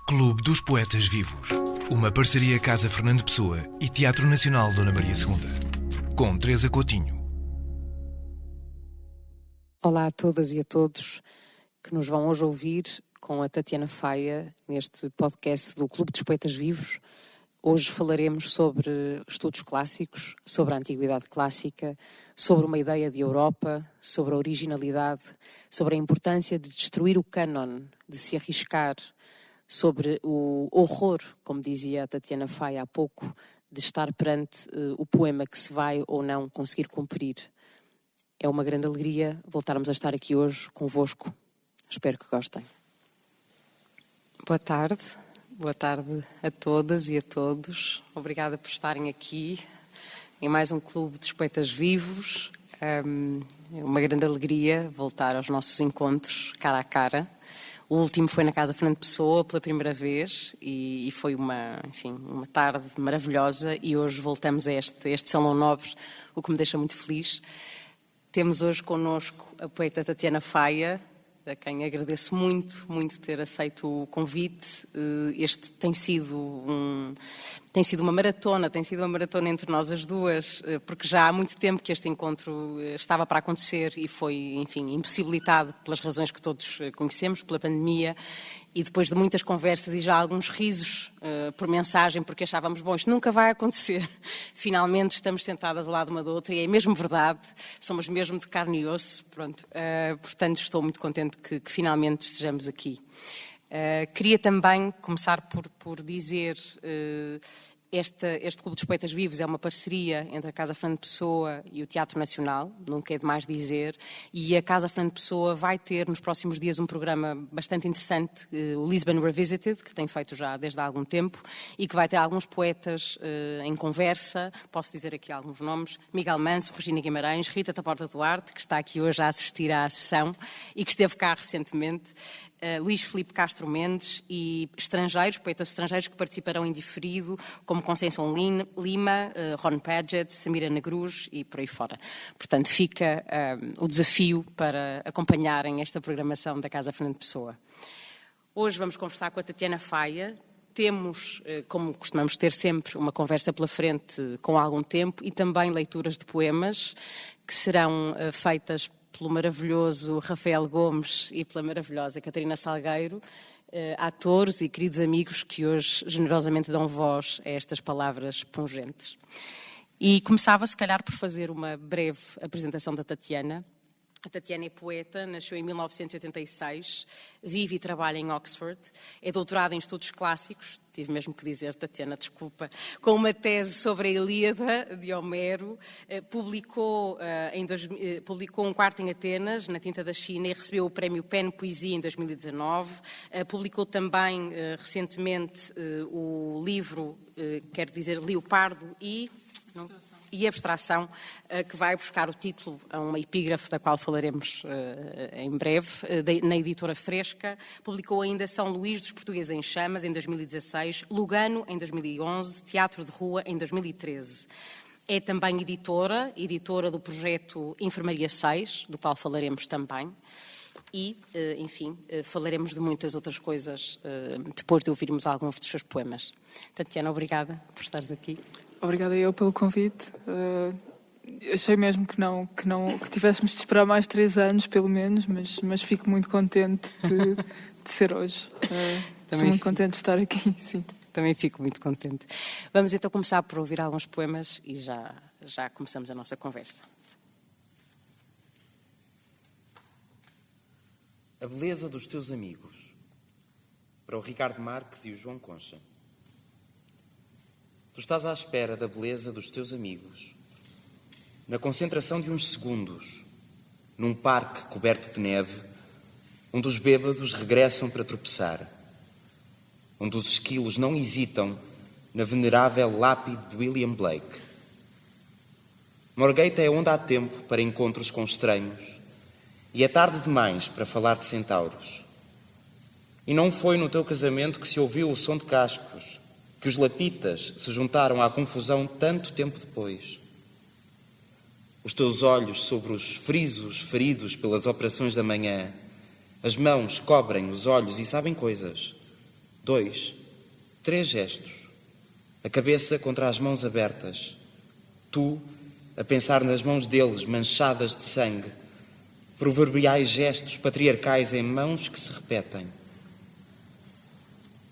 Clube dos Poetas Vivos. Uma parceria Casa Fernando Pessoa e Teatro Nacional Dona Maria II. Com Teresa Coutinho. Olá a todas e a todos que nos vão hoje ouvir com a Tatiana Faia neste podcast do Clube dos Poetas Vivos. Hoje falaremos sobre estudos clássicos, sobre a antiguidade clássica, sobre uma ideia de Europa, sobre a originalidade, sobre a importância de destruir o cânon, de se arriscar, sobre o horror, como dizia a Tatiana Faia há pouco, de estar perante o poema que se vai ou não conseguir cumprir. É uma grande alegria voltarmos a estar aqui hoje convosco. Espero que gostem. Boa tarde a todas e a todos. Obrigada por estarem aqui em mais um Clube dos Poetas Vivos. É uma grande alegria voltar aos nossos encontros cara a cara. O último foi na Casa Fernando Pessoa pela primeira vez e foi uma tarde maravilhosa e hoje voltamos a este Salão Nobre, o que me deixa muito feliz. Temos hoje connosco a poeta Tatiana Faia, a quem agradeço muito ter aceito o convite. Este tem sido uma maratona entre nós as duas, porque já há muito tempo que este encontro estava para acontecer e foi, impossibilitado pelas razões que todos conhecemos, pela pandemia, e depois de muitas conversas e já alguns risos por mensagem, porque achávamos, isto nunca vai acontecer. Finalmente estamos sentadas ao lado uma da outra e é mesmo verdade, somos mesmo de carne e osso, portanto estou muito contente que finalmente estejamos aqui. Queria também começar por dizer... Este Clube dos Poetas Vivos é uma parceria entre a Casa Fernando Pessoa e o Teatro Nacional, nunca é demais dizer, e a Casa Fernando Pessoa vai ter nos próximos dias um programa bastante interessante, o Lisbon Revisited, que tem feito já desde há algum tempo, e que vai ter alguns poetas em conversa. Posso dizer aqui alguns nomes: Miguel Manso, Regina Guimarães, Rita Taborda Duarte, que está aqui hoje a assistir à sessão e que esteve cá recentemente, Luís Filipe Castro Mendes e poetas estrangeiros que participarão em diferido, como Conceição Lima, Ron Padgett, Samira Nagruz e por aí fora. Portanto, fica o desafio para acompanharem esta programação da Casa Fernando Pessoa. Hoje vamos conversar com a Tatiana Faia. Temos, como costumamos ter sempre, uma conversa pela frente com algum tempo e também leituras de poemas que serão feitas pelo maravilhoso Rafael Gomes e pela maravilhosa Catarina Salgueiro, atores e queridos amigos que hoje generosamente dão voz a estas palavras pungentes. E começava, se calhar, por fazer uma breve apresentação da Tatiana. A Tatiana é poeta, nasceu em 1986, vive e trabalha em Oxford, é doutorada em estudos clássicos, tive mesmo que dizer, Tatiana, desculpa, com uma tese sobre a Ilíada de Homero, publicou um quarto em Atenas, na Tinta da China, e recebeu o prémio PEN Poesia em 2019, publicou também recentemente o livro, Leopardo e Abstração, que vai buscar o título a uma epígrafe da qual falaremos em breve, na editora Fresca. Publicou ainda São Luís dos Portugueses em Chamas, em 2016, Lugano, em 2011, Teatro de Rua, em 2013. É também editora do projeto Enfermaria 6, do qual falaremos também. E, falaremos de muitas outras coisas depois de ouvirmos alguns dos seus poemas. Tatiana, obrigada por estares aqui. Obrigada eu pelo convite. Achei mesmo que tivéssemos de esperar mais 3 anos, pelo menos, mas fico muito contente de ser hoje. Estou muito contente de estar aqui, sim. Também fico muito contente. Vamos então começar por ouvir alguns poemas e já começamos a nossa conversa. A beleza dos teus amigos, para o Ricardo Marques e o João Concha. Tu estás à espera da beleza dos teus amigos, na concentração de uns segundos, num parque coberto de neve, onde os bêbados regressam para tropeçar, onde os esquilos não hesitam na venerável lápide de William Blake. Morgate é onde há tempo para encontros com estranhos e é tarde demais para falar de centauros. E não foi no teu casamento que se ouviu o som de cascos, que os lapitas se juntaram à confusão tanto tempo depois. Os teus olhos sobre os frisos feridos pelas operações da manhã, as mãos cobrem os olhos e sabem coisas. 2, 3 gestos. A cabeça contra as mãos abertas. Tu, a pensar nas mãos deles manchadas de sangue. Proverbiais gestos patriarcais em mãos que se repetem.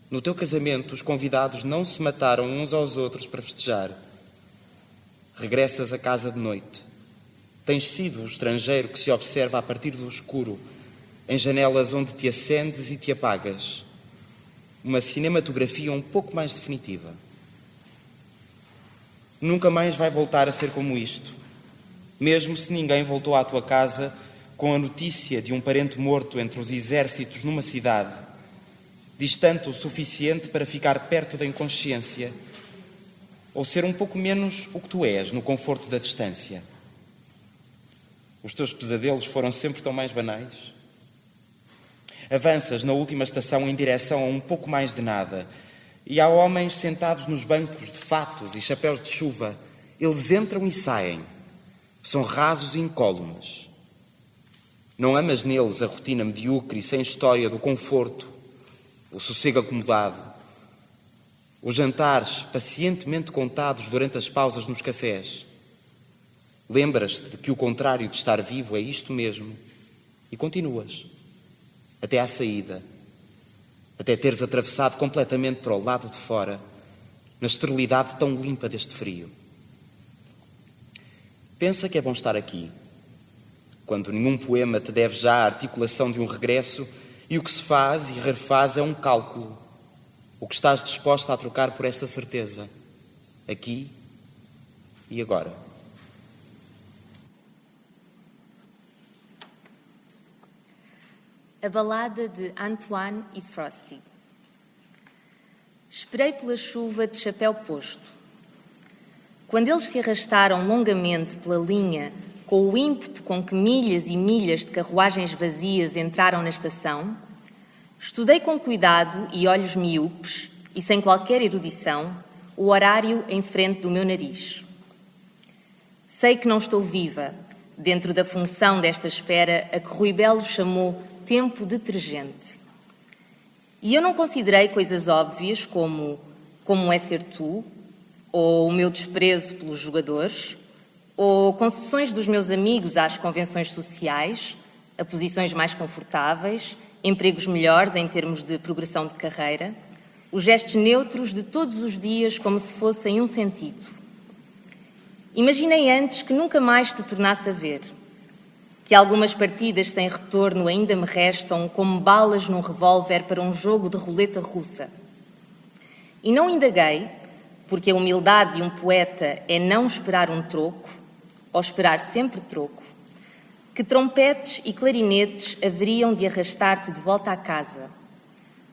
No teu casamento, os convidados não se mataram uns aos outros para festejar. Regressas a casa de noite. Tens sido o estrangeiro que se observa a partir do escuro, em janelas onde te acendes e te apagas. Uma cinematografia um pouco mais definitiva. Nunca mais vai voltar a ser como isto, mesmo se ninguém voltou à tua casa com a notícia de um parente morto entre os exércitos numa cidade, distante o suficiente para ficar perto da inconsciência, ou ser um pouco menos o que tu és no conforto da distância. Os teus pesadelos foram sempre tão mais banais. Avanças na última estação em direção a um pouco mais de nada, e há homens sentados nos bancos de fatos e chapéus de chuva. Eles entram e saem. São rasos e incólumes. Não amas neles a rotina medíocre e sem história do conforto, o sossego acomodado, os jantares pacientemente contados durante as pausas nos cafés. Lembras-te de que o contrário de estar vivo é isto mesmo e continuas, até à saída, até teres atravessado completamente para o lado de fora, na esterilidade tão limpa deste frio. Pensa que é bom estar aqui, quando nenhum poema te deve já a articulação de um regresso e o que se faz e refaz é um cálculo. O que estás disposta a trocar por esta certeza, aqui e agora. A balada de Antoine e Frosty. Esperei pela chuva de chapéu posto. Quando eles se arrastaram longamente pela linha, com o ímpeto com que milhas e milhas de carruagens vazias entraram na estação, estudei com cuidado e olhos miúpes, e sem qualquer erudição, o horário em frente do meu nariz. Sei que não estou viva, dentro da função desta espera a que Rui Belo chamou tempo detergente. E eu não considerei coisas óbvias como é ser tu, ou o meu desprezo pelos jogadores, ou concessões dos meus amigos às convenções sociais, a posições mais confortáveis, empregos melhores em termos de progressão de carreira, os gestos neutros de todos os dias como se fossem um sentido. Imaginei antes que nunca mais te tornasse a ver, que algumas partidas sem retorno ainda me restam como balas num revólver para um jogo de roleta russa. E não indaguei, porque a humildade de um poeta é não esperar um troco, ou esperar sempre troco, que trompetes e clarinetes haveriam de arrastar-te de volta à casa,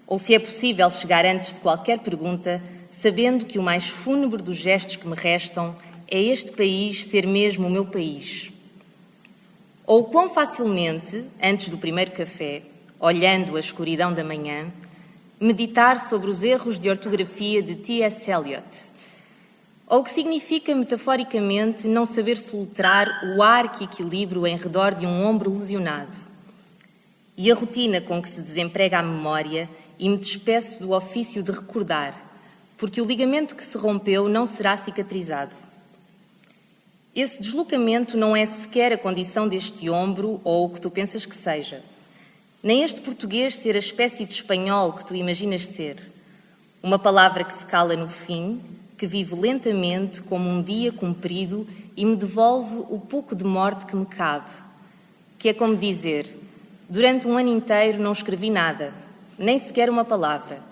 ou se é possível chegar antes de qualquer pergunta, sabendo que o mais fúnebre dos gestos que me restam é este país ser mesmo o meu país. Ou quão facilmente, antes do primeiro café, olhando a escuridão da manhã, meditar sobre os erros de ortografia de T.S. Eliot. Ou o que significa, metaforicamente, não saber soletrar o ar que equilibro em redor de um ombro lesionado. E a rotina com que se desemprega a memória e me despeço do ofício de recordar, porque o ligamento que se rompeu não será cicatrizado. Esse deslocamento não é sequer a condição deste ombro ou o que tu pensas que seja. Nem este português ser a espécie de espanhol que tu imaginas ser. Uma palavra que se cala no fim, que vive lentamente como um dia comprido e me devolve o pouco de morte que me cabe. Que é como dizer, durante um ano inteiro não escrevi nada, nem sequer uma palavra.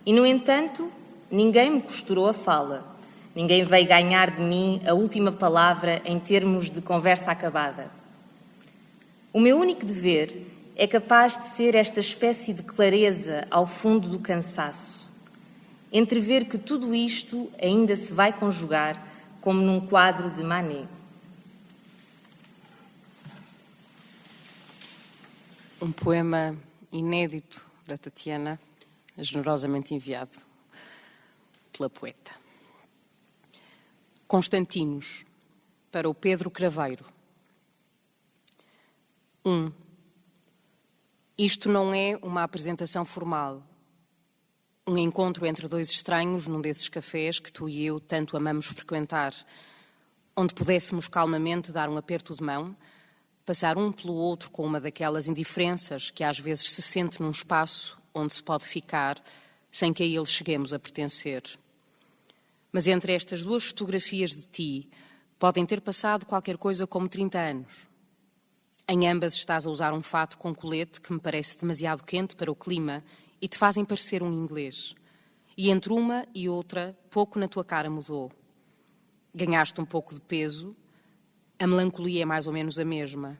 E, no entanto, ninguém me costurou a fala. Ninguém veio ganhar de mim a última palavra em termos de conversa acabada. O meu único dever é capaz de ser esta espécie de clareza ao fundo do cansaço, entrever que tudo isto ainda se vai conjugar como num quadro de Manet. Um poema inédito da Tatiana, generosamente enviado pela poeta. Constantinos, para o Pedro Craveiro. 1. Isto não é uma apresentação formal. Um encontro entre dois estranhos num desses cafés que tu e eu tanto amamos frequentar, onde pudéssemos calmamente dar um aperto de mão, passar um pelo outro com uma daquelas indiferenças que às vezes se sente num espaço onde se pode ficar sem que a ele cheguemos a pertencer. Mas entre estas duas fotografias de ti podem ter passado qualquer coisa como 30 anos. Em ambas estás a usar um fato com colete que me parece demasiado quente para o clima e te fazem parecer um inglês. E entre uma e outra, pouco na tua cara mudou. Ganhaste um pouco de peso, a melancolia é mais ou menos a mesma.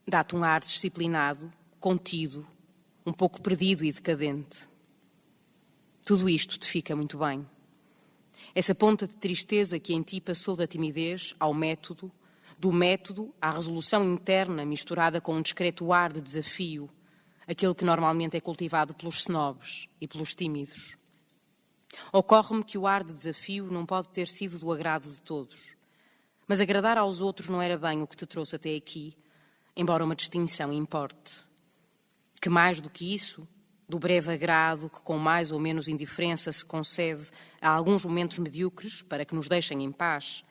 Dá-te um ar disciplinado, contido, um pouco perdido e decadente. Tudo isto te fica muito bem. Essa ponta de tristeza que em ti passou da timidez ao método, do método à resolução interna misturada com um discreto ar de desafio, aquele que normalmente é cultivado pelos snobs e pelos tímidos. Ocorre-me que o ar de desafio não pode ter sido do agrado de todos. Mas agradar aos outros não era bem o que te trouxe até aqui, embora uma distinção importe. Que mais do que isso, do breve agrado que com mais ou menos indiferença se concede a alguns momentos medíocres para que nos deixem em paz,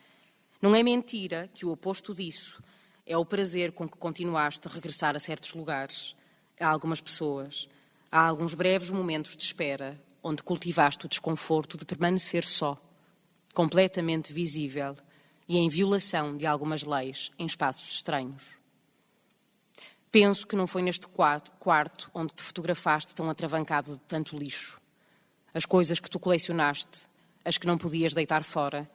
não é mentira que o oposto disso é o prazer com que continuaste a regressar a certos lugares, a algumas pessoas, a alguns breves momentos de espera, onde cultivaste o desconforto de permanecer só, completamente visível e em violação de algumas leis em espaços estranhos. Penso que não foi neste quarto onde te fotografaste tão atravancado de tanto lixo. As coisas que tu colecionaste, as que não podias deitar fora,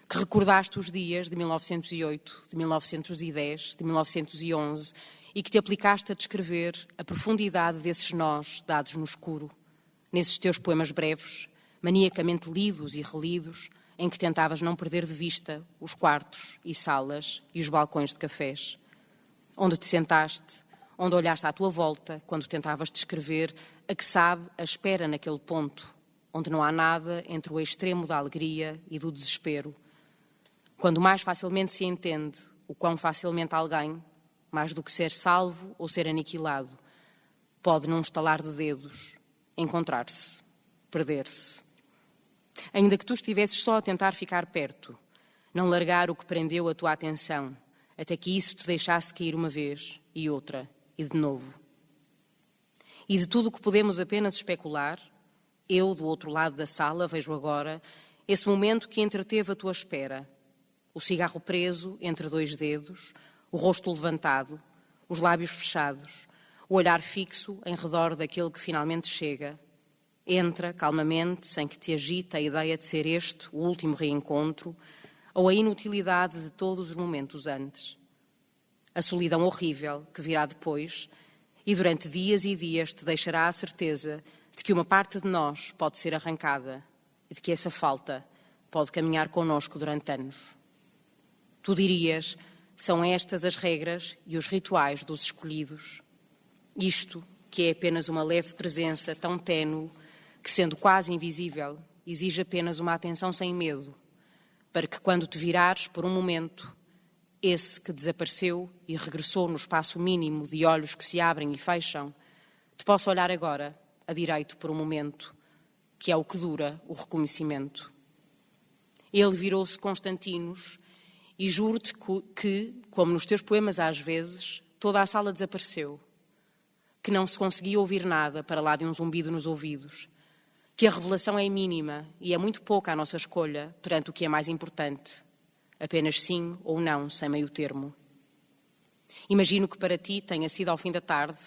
que recordaste os dias de 1908, de 1910, de 1911 e que te aplicaste a descrever a profundidade desses nós dados no escuro, nesses teus poemas breves, maniacamente lidos e relidos, em que tentavas não perder de vista os quartos e salas e os balcões de cafés. Onde te sentaste, onde olhaste à tua volta, quando tentavas descrever a que sabe a espera naquele ponto, onde não há nada entre o extremo da alegria e do desespero. Quando mais facilmente se entende o quão facilmente alguém, mais do que ser salvo ou ser aniquilado, pode num estalar de dedos encontrar-se, perder-se. Ainda que tu estivesses só a tentar ficar perto, não largar o que prendeu a tua atenção, até que isso te deixasse cair uma vez e outra e de novo. E de tudo o que podemos apenas especular, eu, do outro lado da sala, vejo agora esse momento que entreteve a tua espera, o cigarro preso entre dois dedos, o rosto levantado, os lábios fechados, o olhar fixo em redor daquele que finalmente chega. Entra calmamente, sem que te agite a ideia de ser este o último reencontro ou a inutilidade de todos os momentos antes. A solidão horrível que virá depois e durante dias e dias te deixará a certeza de que uma parte de nós pode ser arrancada e de que essa falta pode caminhar connosco durante anos. Tu dirias, são estas as regras e os rituais dos escolhidos. Isto, que é apenas uma leve presença tão ténue que, sendo quase invisível, exige apenas uma atenção sem medo, para que quando te virares por um momento, esse que desapareceu e regressou no espaço mínimo de olhos que se abrem e fecham, te possa olhar agora, a direito por um momento, que é o que dura o reconhecimento. Ele virou-se Constantinos e juro-te que, como nos teus poemas às vezes, toda a sala desapareceu, que não se conseguia ouvir nada para lá de um zumbido nos ouvidos, que a revelação é mínima e é muito pouca a nossa escolha perante o que é mais importante, apenas sim ou não, sem meio termo. Imagino que para ti tenha sido ao fim da tarde,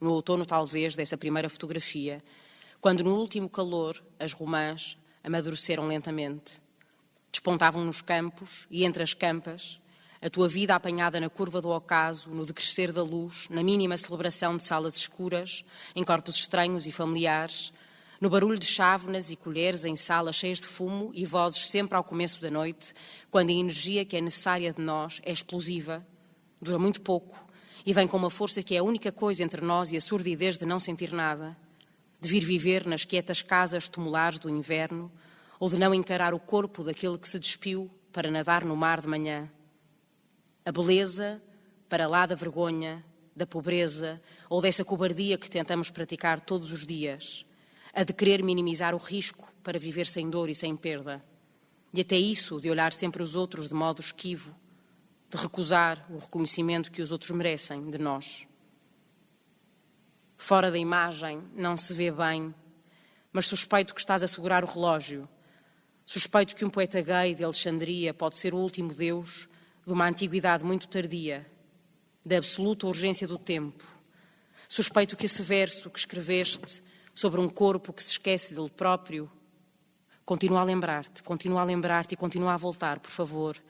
no outono talvez dessa primeira fotografia, quando no último calor as romãs amadureceram lentamente. Despontavam nos campos e entre as campas, a tua vida apanhada na curva do ocaso, no decrescer da luz, na mínima celebração de salas escuras, em corpos estranhos e familiares, no barulho de chávenas e colheres em salas cheias de fumo e vozes sempre ao começo da noite, quando a energia que é necessária de nós é explosiva, dura muito pouco e vem com uma força que é a única coisa entre nós e a surdidez de não sentir nada, de vir viver nas quietas casas tumulares do inverno ou de não encarar o corpo daquele que se despiu para nadar no mar de manhã. A beleza, para lá da vergonha, da pobreza ou dessa cobardia que tentamos praticar todos os dias. a de querer minimizar o risco para viver sem dor e sem perda, e até isso de olhar sempre os outros de modo esquivo, de recusar o reconhecimento que os outros merecem de nós. Fora da imagem não se vê bem, mas suspeito que estás a segurar o relógio. Suspeito que um poeta gay de Alexandria pode ser o último deus de uma antiguidade muito tardia, da absoluta urgência do tempo. Suspeito que esse verso que escreveste sobre um corpo que se esquece dele próprio, continua a lembrar-te e continua a voltar, por favor.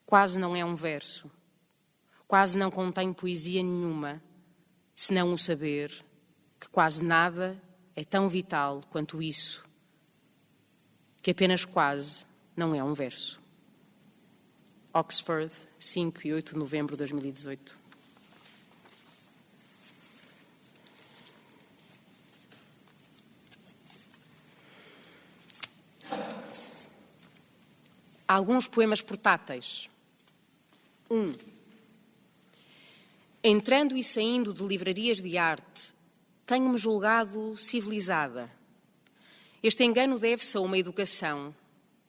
Quase não é um verso, quase não contém poesia nenhuma, senão o saber que quase nada é tão vital quanto isso, que apenas quase não é um verso. Oxford, 5 e 8 de novembro de 2018. Alguns poemas portáteis. 1. Entrando e saindo de livrarias de arte, tenho-me julgado civilizada. Este engano deve-se a uma educação,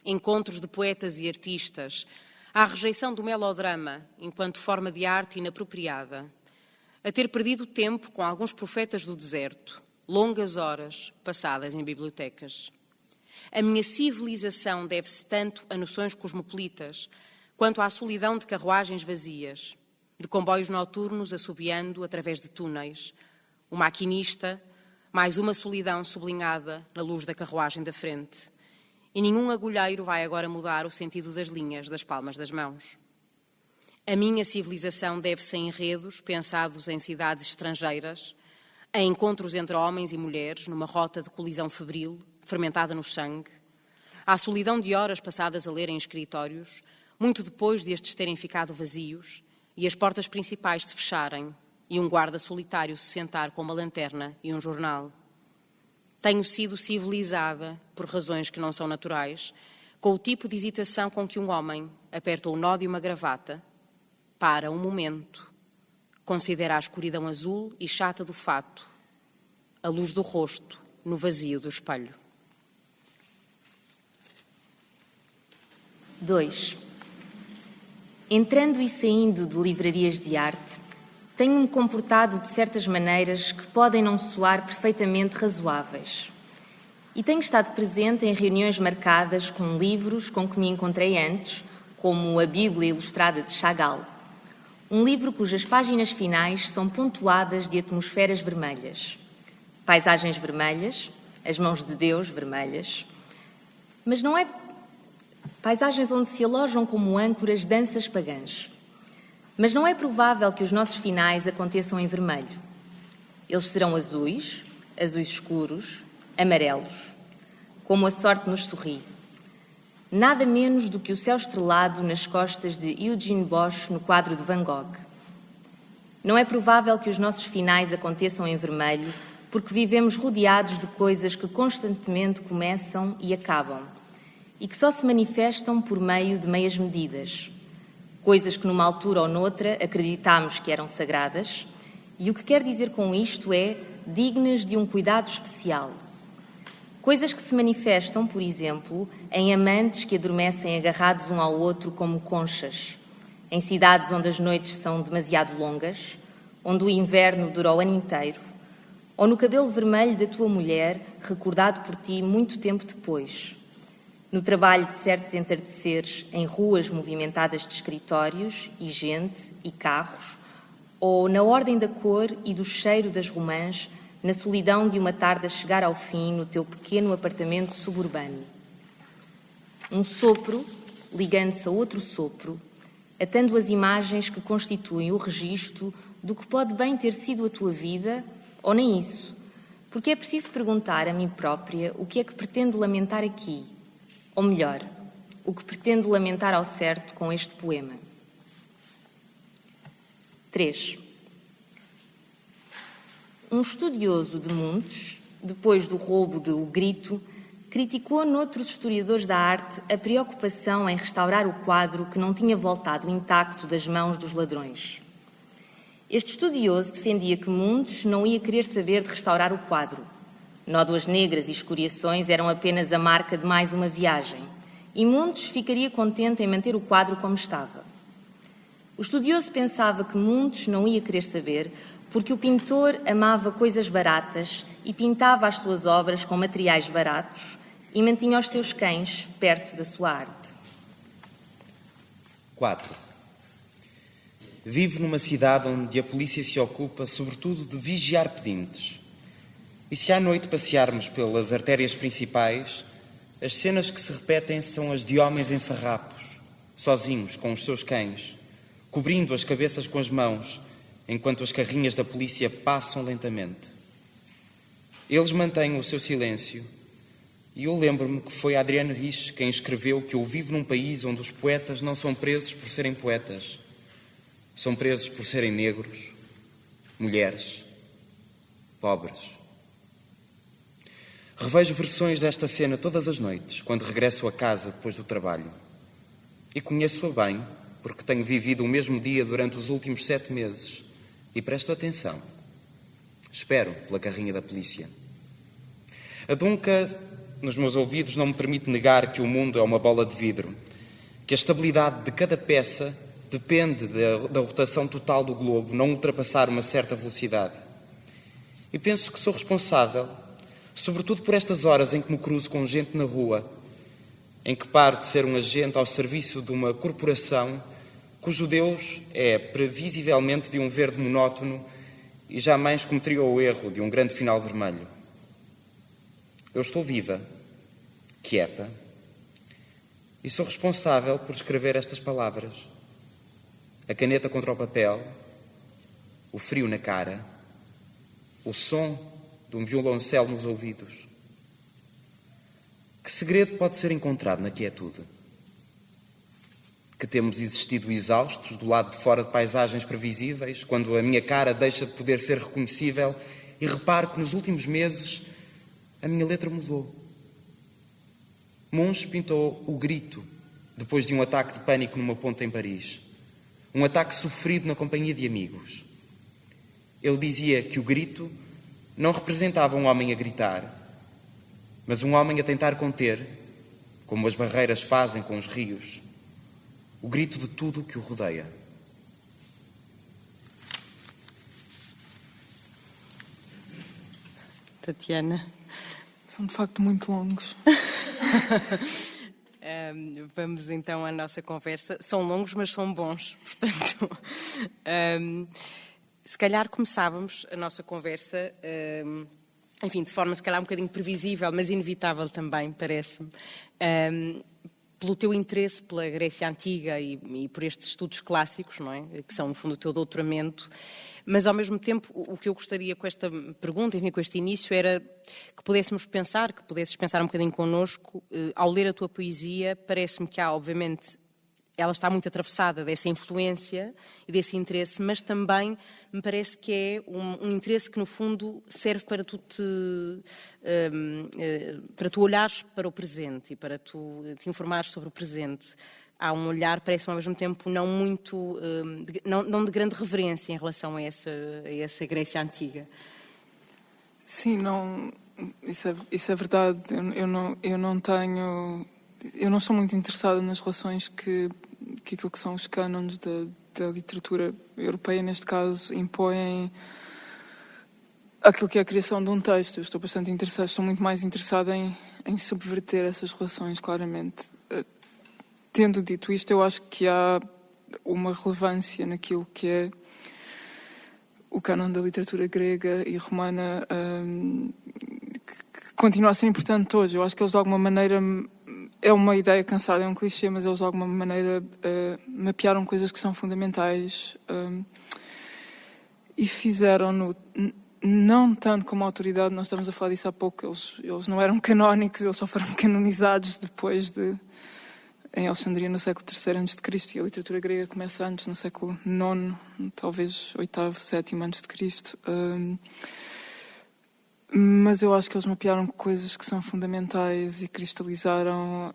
encontros de poetas e artistas, à rejeição do melodrama enquanto forma de arte inapropriada, a ter perdido tempo com alguns profetas do deserto, longas horas passadas em bibliotecas. A minha civilização deve-se tanto a noções cosmopolitas, quanto à solidão de carruagens vazias, de comboios noturnos assobiando através de túneis, o maquinista, mais uma solidão sublinhada na luz da carruagem da frente. E nenhum agulheiro vai agora mudar o sentido das linhas das palmas das mãos. A minha civilização deve-se a enredos pensados em cidades estrangeiras, a encontros entre homens e mulheres numa rota de colisão febril, fermentada no sangue, à solidão de horas passadas a ler em escritórios, muito depois de estes terem ficado vazios e as portas principais se fecharem e um guarda solitário se sentar com uma lanterna e um jornal. Tenho sido civilizada, por razões que não são naturais, com o tipo de hesitação com que um homem aperta o nó de uma gravata, para um momento, considera a escuridão azul e chata do fato, a luz do rosto no vazio do espelho. 2. Entrando e saindo de livrarias de arte, tenho-me comportado de certas maneiras que podem não soar perfeitamente razoáveis. E tenho estado presente em reuniões marcadas com livros com que me encontrei antes, como a Bíblia Ilustrada de Chagall, um livro cujas páginas finais são pontuadas de atmosferas vermelhas, paisagens vermelhas, as mãos de Deus vermelhas, mas não é paisagens onde se alojam como âncoras danças pagãs. Mas não é provável que os nossos finais aconteçam em vermelho. Eles serão azuis, azuis escuros, amarelos, como a sorte nos sorri. Nada menos do que o céu estrelado nas costas de Eugene Bosch no quadro de Van Gogh. Não é provável que os nossos finais aconteçam em vermelho porque vivemos rodeados de coisas que constantemente começam e acabam e que só se manifestam por meio de meias medidas. Coisas que numa altura ou noutra acreditámos que eram sagradas, e o que quer dizer com isto é dignas de um cuidado especial. Coisas que se manifestam, por exemplo, em amantes que adormecem agarrados um ao outro como conchas, em cidades onde as noites são demasiado longas, onde o inverno dura o ano inteiro, ou no cabelo vermelho da tua mulher, recordado por ti muito tempo depois, no trabalho de certos entardeceres em ruas movimentadas de escritórios e gente e carros, ou na ordem da cor e do cheiro das romãs, na solidão de uma tarde a chegar ao fim no teu pequeno apartamento suburbano. Um sopro, ligando-se a outro sopro, atando as imagens que constituem o registro do que pode bem ter sido a tua vida, ou nem isso, porque é preciso perguntar a mim própria o que é que pretendo lamentar aqui, ou melhor, o que pretendo lamentar ao certo com este poema. 3. Um estudioso de Muntes, depois do roubo de O Grito, criticou noutros historiadores da arte a preocupação em restaurar o quadro que não tinha voltado intacto das mãos dos ladrões. Este estudioso defendia que Muntes não ia querer saber de restaurar o quadro, Nódoas negras e escoriações eram apenas a marca de mais uma viagem, e Mundos ficaria contente em manter o quadro como estava. O estudioso pensava que Mundos não ia querer saber porque o pintor amava coisas baratas e pintava as suas obras com materiais baratos e mantinha os seus cães perto da sua arte. 4. Vivo numa cidade onde a polícia se ocupa sobretudo de vigiar pedintes. E se à noite passearmos pelas artérias principais, as cenas que se repetem são as de homens em farrapos, sozinhos com os seus cães, cobrindo as cabeças com as mãos, enquanto as carrinhas da polícia passam lentamente. Eles mantêm o seu silêncio, e eu lembro-me que foi Adriano Rich quem escreveu que eu vivo num país onde os poetas não são presos por serem poetas, são presos por serem negros, mulheres, pobres. Revejo versões desta cena todas as noites, quando regresso a casa depois do trabalho. E conheço-a bem, porque tenho vivido o mesmo dia durante os últimos 7 meses. E presto atenção. Espero pela carrinha da polícia. A Dunca, nos meus ouvidos, não me permite negar que o mundo é uma bola de vidro, que a estabilidade de cada peça depende da rotação total do globo não ultrapassar uma certa velocidade. E penso que sou responsável, sobretudo por estas horas em que me cruzo com gente na rua, em que paro de ser um agente ao serviço de uma corporação cujo Deus é previsivelmente de um verde monótono e jamais cometeria o erro de um grande final vermelho. Eu estou viva, quieta, e sou responsável por escrever estas palavras. A caneta contra o papel, o frio na cara, o som de um violoncelo nos ouvidos. Que segredo pode ser encontrado na quietude? Que temos existido exaustos do lado de fora de paisagens previsíveis, quando a minha cara deixa de poder ser reconhecível, e reparo que nos últimos meses a minha letra mudou. Monge pintou o grito depois de um ataque de pânico numa ponte em Paris. Um ataque sofrido na companhia de amigos. Ele dizia que o grito não representava um homem a gritar, mas um homem a tentar conter, como as barreiras fazem com os rios, o grito de tudo o que o rodeia. Tatiana. São de facto muito longos. Vamos então à nossa conversa. São longos, mas são bons. Portanto, se calhar começávamos a nossa conversa, enfim, de forma se calhar um bocadinho previsível, mas inevitável também, parece-me, pelo teu interesse pela Grécia Antiga e por estes estudos clássicos, não é? Que são, no fundo, o teu doutoramento. Mas, ao mesmo tempo, o que eu gostaria com esta pergunta, enfim, com este início, era que pudesses pensar um bocadinho connosco. Ao ler a tua poesia, parece-me que há, obviamente, ela está muito atravessada dessa influência e desse interesse, mas também me parece que é um interesse que, no fundo, serve para para tu olhares para o presente e para tu te informares sobre o presente. Há um olhar, parece-me ao mesmo tempo, não muito, não de grande reverência em relação a essa Grécia Antiga. Sim, não, isso é verdade. Eu não sou muito interessada nas relações que aquilo que são os cânones da literatura europeia, neste caso, impõem aquilo que é a criação de um texto. Eu estou bastante interessada, estou muito mais interessada em subverter essas relações, claramente. Tendo dito isto, eu acho que há uma relevância naquilo que é o cânon da literatura grega e romana que continua a ser importante hoje. Eu acho que eles, de alguma maneira, é uma ideia cansada, é um clichê, mas eles, de alguma maneira, mapearam coisas que são fundamentais e fizeram-no, não tanto como autoridade. Nós estamos a falar disso há pouco. Eles não eram canónicos, eles só foram canonizados depois em Alexandria, no século III a.C., e a literatura grega começa antes, no século IX, talvez VIII, VII a.C. Mas eu acho que eles mapearam coisas que são fundamentais e cristalizaram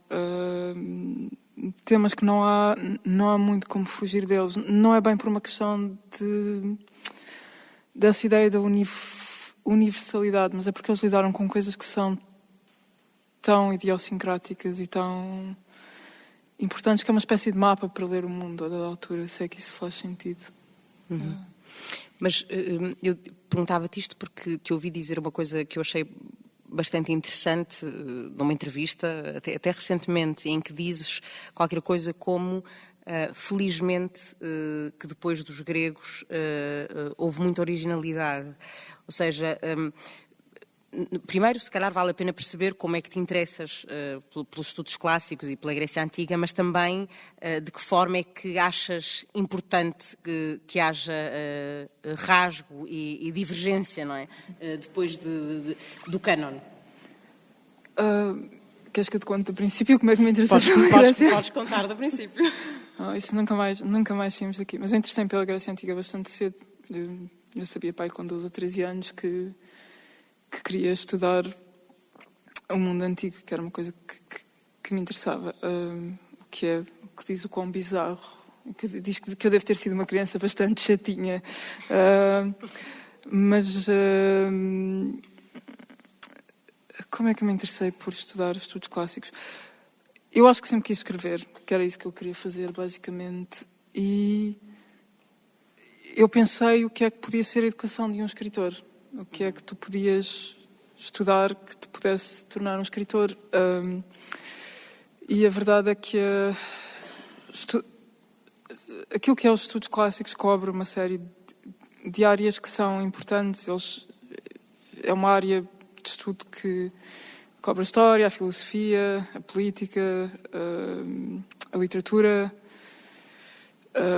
temas que não há muito como fugir deles. Não é bem por uma questão dessa ideia da universalidade, mas é porque eles lidaram com coisas que são tão idiosincráticas e tão importantes, que é uma espécie de mapa para ler o mundo a dada altura, se é que isso faz sentido. Mas eu perguntava-te isto porque te ouvi dizer uma coisa que eu achei bastante interessante numa entrevista, até recentemente, em que dizes qualquer coisa como felizmente que depois dos gregos houve muita originalidade. Ou seja, primeiro, se calhar vale a pena perceber como é que te interessas pelos estudos clássicos e pela Grécia Antiga, mas também de que forma é que achas importante que haja rasgo e divergência, não é? Depois do cânon. Queres que eu te conte do princípio como é que me interessei pela Grécia? Podes contar do princípio. Isso nunca mais saímos daqui. Mas eu interessei pela Grécia Antiga bastante cedo. Eu sabia, pai, com 12 ou 13 anos que queria estudar o mundo antigo, que era uma coisa que me interessava. O que diz o quão bizarro, que diz que eu devo ter sido uma criança bastante chatinha. Mas como é que eu me interessei por estudar estudos clássicos? Eu acho que sempre quis escrever, que era isso que eu queria fazer, basicamente. E eu pensei o que é que podia ser a educação de um escritor. O que é que tu podias estudar que te pudesse tornar um escritor. E a verdade é que aquilo que é os estudos clássicos cobre uma série de áreas que são importantes. É uma área de estudo que cobre a história, a filosofia, a política, a literatura,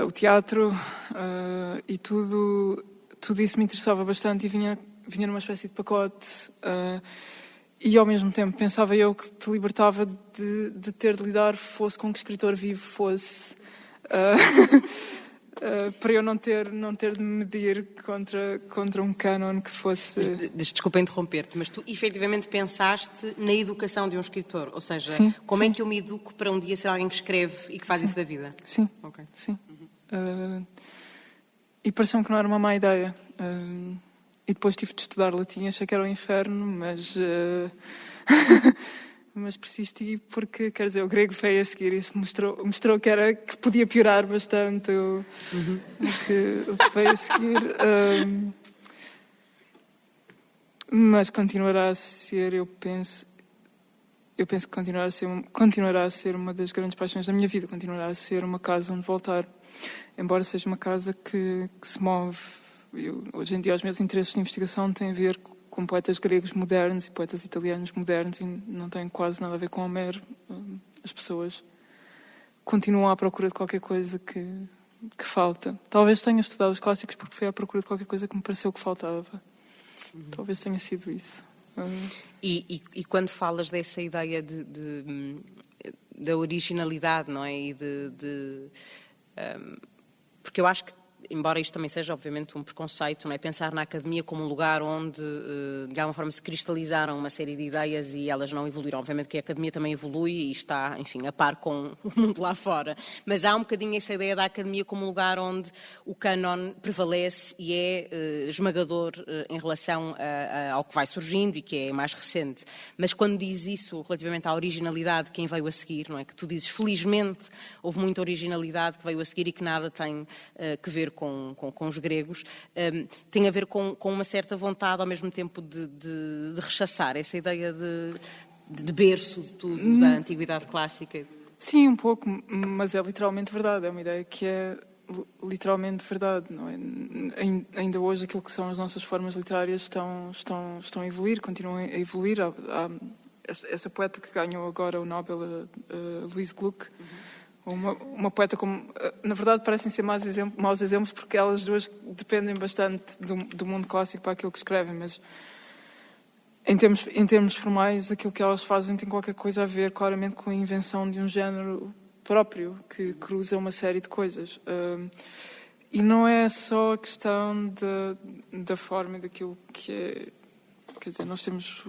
o teatro, e tudo isso me interessava bastante e vinha numa espécie de pacote, e ao mesmo tempo pensava eu que te libertava de ter de lidar, fosse com que escritor vivo fosse, para eu não ter de me medir contra um cânon que fosse... Desculpa interromper-te, mas tu efetivamente pensaste na educação de um escritor, ou seja, como é que eu me educo para um dia ser alguém que escreve e que faz isso da vida? Sim, sim. E pareceu-me que não era uma má ideia. E depois tive de estudar latim, achei que era o inferno, mas persisti porque, quer dizer, o grego veio a seguir, isso mostrou que podia piorar bastante o que veio a seguir. Mas continuará a ser, eu penso que continuará a ser uma das grandes paixões da minha vida, continuará a ser uma casa onde voltar, embora seja uma casa que se move. Hoje em dia os meus interesses de investigação têm a ver com poetas gregos modernos e poetas italianos modernos e não têm quase nada a ver com Homero. As pessoas continuam à procura de qualquer coisa que falta. Talvez tenha estudado os clássicos porque foi à procura de qualquer coisa que me pareceu que faltava. Talvez tenha sido isso. E quando falas dessa ideia da originalidade, não é? Porque eu acho que, embora isto também seja, obviamente, um preconceito, não é? Pensar na academia como um lugar onde, de alguma forma, se cristalizaram uma série de ideias e elas não evoluíram. Obviamente que a academia também evolui e está, enfim, a par com o mundo lá fora. Mas há um bocadinho essa ideia da academia como um lugar onde o cânon prevalece e é esmagador em relação ao que vai surgindo e que é mais recente. Mas quando diz isso relativamente à originalidade de quem veio a seguir, não é? Que tu dizes, felizmente, houve muita originalidade que veio a seguir e que nada tem que ver com os gregos, tem a ver com uma certa vontade ao mesmo tempo de rechaçar essa ideia de berço de tudo, da antiguidade clássica. Sim, um pouco, mas é literalmente verdade, é uma ideia que é literalmente verdade, não é? Ainda hoje aquilo que são as nossas formas literárias estão a evoluir, continuam a evoluir. Esta poeta que ganhou agora o Nobel, a Louise Gluck, uma poeta como... Na verdade parecem ser maus exemplos porque elas duas dependem bastante do mundo clássico para aquilo que escrevem, mas em termos formais aquilo que elas fazem tem qualquer coisa a ver claramente com a invenção de um género próprio que cruza uma série de coisas. E não é só a questão da forma daquilo que é... Quer dizer, nós temos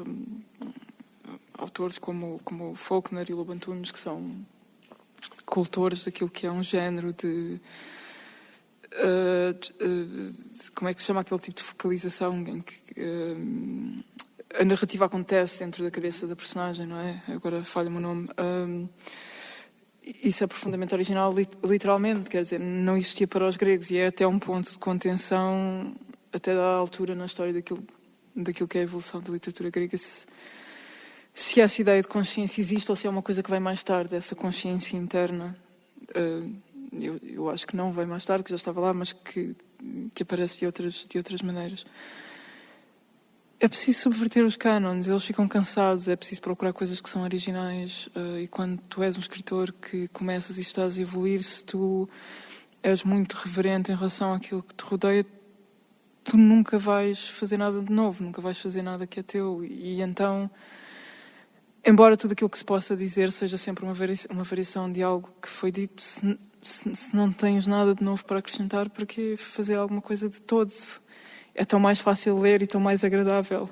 autores como Faulkner e Lobantunes que são cultores daquilo que é um género como é que se chama aquele tipo de focalização em que a narrativa acontece dentro da cabeça da personagem, não é? Agora falha-me o nome. Isso é profundamente original, literalmente, quer dizer, não existia para os gregos e é até um ponto de contenção até da altura na história daquilo que é a evolução da literatura grega. Se essa ideia de consciência existe ou se é uma coisa que vem mais tarde, essa consciência interna. Eu acho que não veio mais tarde, que já estava lá, mas que aparece de outras maneiras. É preciso subverter os cânones, eles ficam cansados, é preciso procurar coisas que são originais, e quando tu és um escritor que começas e estás a evoluir, se tu és muito reverente em relação àquilo que te rodeia, tu nunca vais fazer nada de novo, nunca vais fazer nada que é teu, e então, embora tudo aquilo que se possa dizer seja sempre uma variação de algo que foi dito, se não tens nada de novo para acrescentar, para que fazer alguma coisa de todo? É tão mais fácil ler e tão mais agradável.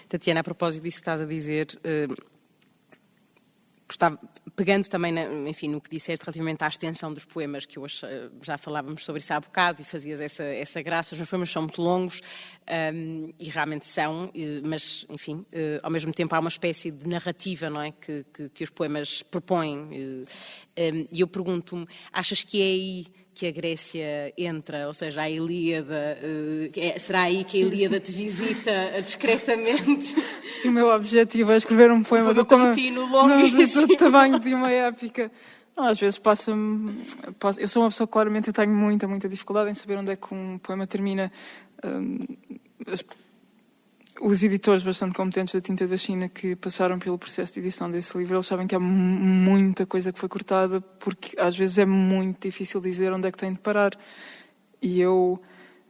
Tatiana, a propósito disso que estás a dizer, gostava, pegando também no que disseste relativamente à extensão dos poemas, que hoje já falávamos sobre isso há bocado e fazias essa graça, os meus poemas são muito longos e realmente são, mas enfim, ao mesmo tempo há uma espécie de narrativa, não é, que os poemas propõem, e eu pergunto-me, achas que é aí que a Grécia entra, ou seja, a Ilíada, será aí que a Ilíada te visita discretamente? Se o meu objetivo é escrever um poema do tamanho de uma épica, não, às vezes passa-me... Eu sou uma pessoa, claramente, eu tenho muita dificuldade em saber onde é que um poema termina. Os editores bastante competentes da Tinta da China que passaram pelo processo de edição desse livro, eles sabem que há muita coisa que foi cortada, porque às vezes é muito difícil dizer onde é que tem de parar. E eu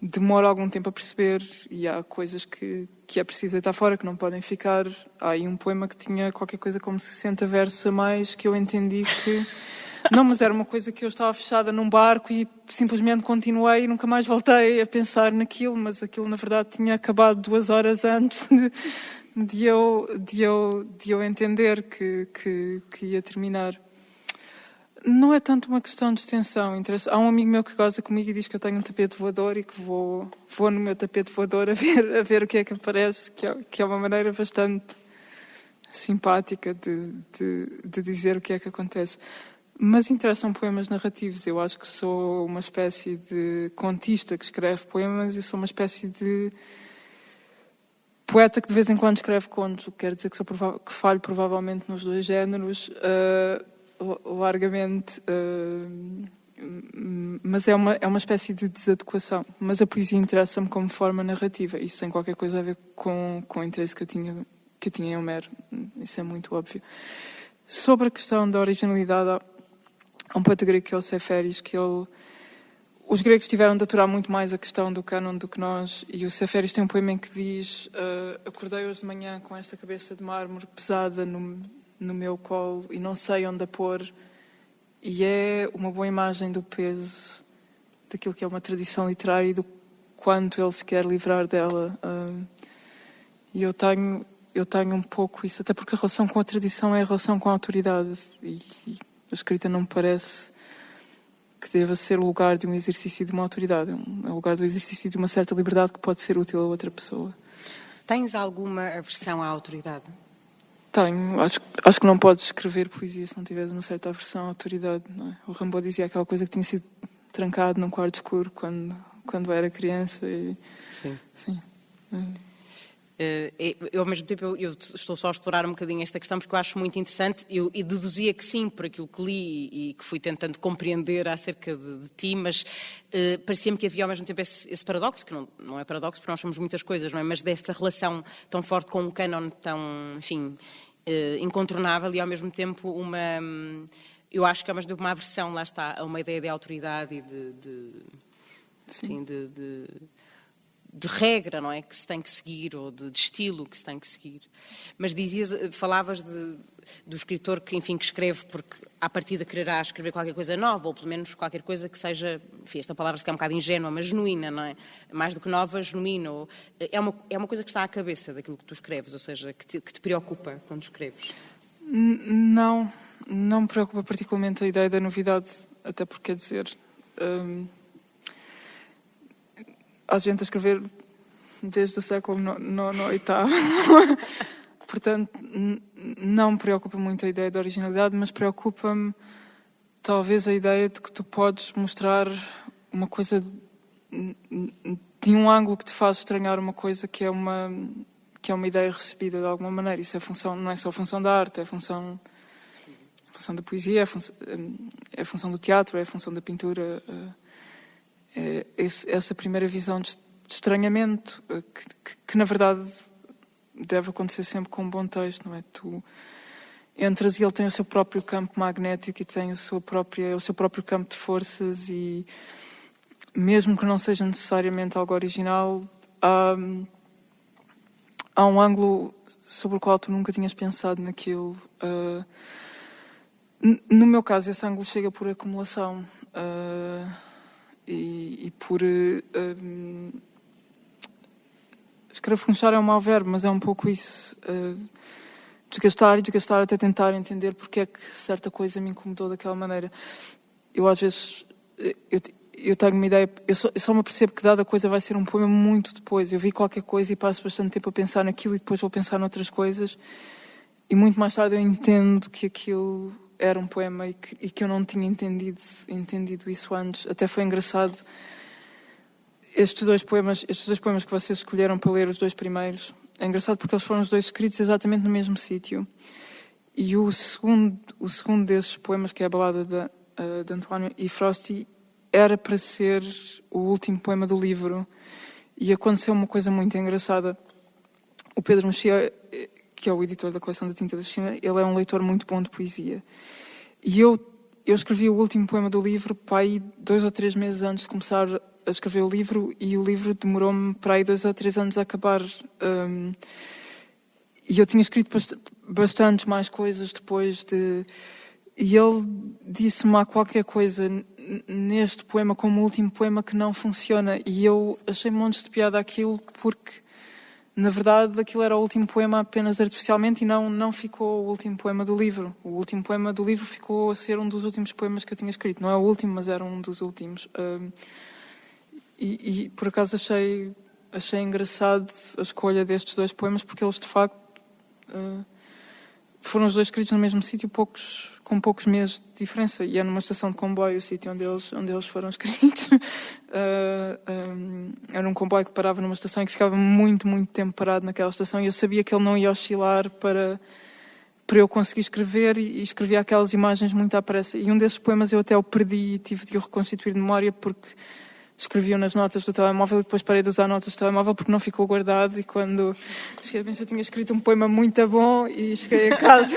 demoro algum tempo a perceber, e há coisas que é preciso deitar fora, que não podem ficar. Há aí um poema que tinha qualquer coisa como 60 versos a mais, que eu entendi que... Não, mas era uma coisa que eu estava fechada num barco e simplesmente continuei e nunca mais voltei a pensar naquilo, mas aquilo na verdade tinha acabado 2 horas antes de eu entender que ia terminar. Não é tanto uma questão de extensão. Há um amigo meu que goza comigo e diz que eu tenho um tapete voador e que vou no meu tapete voador a ver o que é que aparece, que é uma maneira bastante simpática de dizer o que é que acontece. Mas interessam poemas narrativos. Eu acho que sou uma espécie de contista que escreve poemas e sou uma espécie de poeta que de vez em quando escreve contos. O que quer dizer que falho provavelmente nos 2 géneros, largamente. Mas é uma espécie de desadequação. Mas a poesia interessa-me como forma narrativa. Isso tem qualquer coisa a ver com o interesse que eu tinha em Homero. Isso é muito óbvio. Sobre a questão da originalidade, há um poeta grego que é o Seferis, que os gregos tiveram de aturar muito mais a questão do cânon do que nós, e o Seferis tem um poema em que diz: acordei hoje de manhã com esta cabeça de mármore pesada no meu colo e não sei onde a pôr, e é uma boa imagem do peso daquilo que é uma tradição literária e do quanto ele se quer livrar dela. E eu tenho um pouco isso, até porque a relação com a tradição é a relação com a autoridade, e a escrita não me parece que deva ser o lugar de um exercício de uma autoridade. É o lugar do exercício de uma certa liberdade que pode ser útil a outra pessoa. Tens alguma aversão à autoridade? Tenho. Acho que não podes escrever poesia se não tiveres uma certa aversão à autoridade, não é? O Rimbaud dizia aquela coisa que tinha sido trancado num quarto escuro quando era criança. Sim. Eu, ao mesmo tempo, eu estou só a explorar um bocadinho esta questão porque eu acho muito interessante e deduzia que sim, por aquilo que li e que fui tentando compreender acerca de ti, mas parecia-me que havia ao mesmo tempo esse paradoxo, que não é paradoxo porque nós somos muitas coisas, não é? Mas desta relação tão forte com um cânon tão, enfim, incontornável e ao mesmo tempo eu acho que ao mesmo tempo uma aversão, lá está, a uma ideia de autoridade e de regra, não é? Que se tem que seguir, ou de estilo que se tem que seguir. Mas falavas do escritor que, enfim, que escreve porque à partida quererá escrever qualquer coisa nova, ou pelo menos qualquer coisa que seja, enfim, esta palavra se quer um bocado ingênua, mas genuína, não é? Mais do que nova, genuína. É uma coisa que está à cabeça daquilo que tu escreves, ou seja, que te preocupa quando escreves. Não me preocupa particularmente a ideia da novidade. até porque, quer dizer, há gente a escrever desde o século oitavo. Portanto, não me preocupa muito a ideia da originalidade, mas preocupa-me talvez a ideia de que tu podes mostrar uma coisa de um ângulo que te faz estranhar uma coisa que é uma ideia recebida de alguma maneira. Isso não é só a função da arte, é a função da poesia, é a função do teatro, é a função da pintura. É essa primeira visão de estranhamento que na verdade deve acontecer sempre com um bom texto, não é? Tu entras e ele tem o seu próprio campo magnético e tem o seu próprio campo de forças, e mesmo que não seja necessariamente algo original, há um ângulo sobre o qual tu nunca tinhas pensado naquilo. No meu caso, esse ângulo chega por acumulação e por... escarafunchar é um mau verbo, mas é um pouco isso. Desgastar até tentar entender porque é que certa coisa me incomodou daquela maneira. Eu às vezes... Eu tenho uma ideia... Eu só me percebo que dada coisa vai ser um poema muito depois. Eu vi qualquer coisa e passo bastante tempo a pensar naquilo e depois vou pensar noutras coisas. E muito mais tarde eu entendo que aquilo era um poema e que eu não tinha entendido isso antes. Até foi engraçado... Estes dois poemas que vocês escolheram para ler, os dois primeiros, é engraçado porque eles foram os dois escritos exatamente no mesmo sítio. E o segundo desses poemas, que é a balada de Antoine e Frosty, era para ser o último poema do livro. E aconteceu uma coisa muito engraçada. O Pedro Mexia, que é o editor da coleção da Tinta da China, ele é um leitor muito bom de poesia. E eu escrevi o último poema do livro para aí 2 ou 3 meses antes de começar a escrever o livro, e o livro demorou-me para aí 2 ou 3 anos a acabar. E eu tinha escrito bastantes mais coisas depois de... E ele disse-me há qualquer coisa neste poema, como o último poema, que não funciona. E eu achei montes de piada aquilo, porque, na verdade, aquilo era o último poema apenas artificialmente e não ficou o último poema do livro. O último poema do livro ficou a ser um dos últimos poemas que eu tinha escrito. Não é o último, mas era um dos últimos. E por acaso achei engraçado a escolha destes dois poemas, porque eles de facto foram os dois escritos no mesmo sítio, com poucos meses de diferença, e é numa estação de comboio o sítio onde eles foram escritos. Era um comboio que parava numa estação e que ficava muito, muito tempo parado naquela estação, e eu sabia que ele não ia oscilar para eu conseguir escrever, e escrevia aquelas imagens muito à pressa. E um desses poemas eu até o perdi e tive de o reconstituir de memória, porque escreviam nas notas do telemóvel e depois parei de usar notas do telemóvel porque não ficou guardado. E quando cheguei a pensar, eu tinha escrito um poema muito bom e cheguei a casa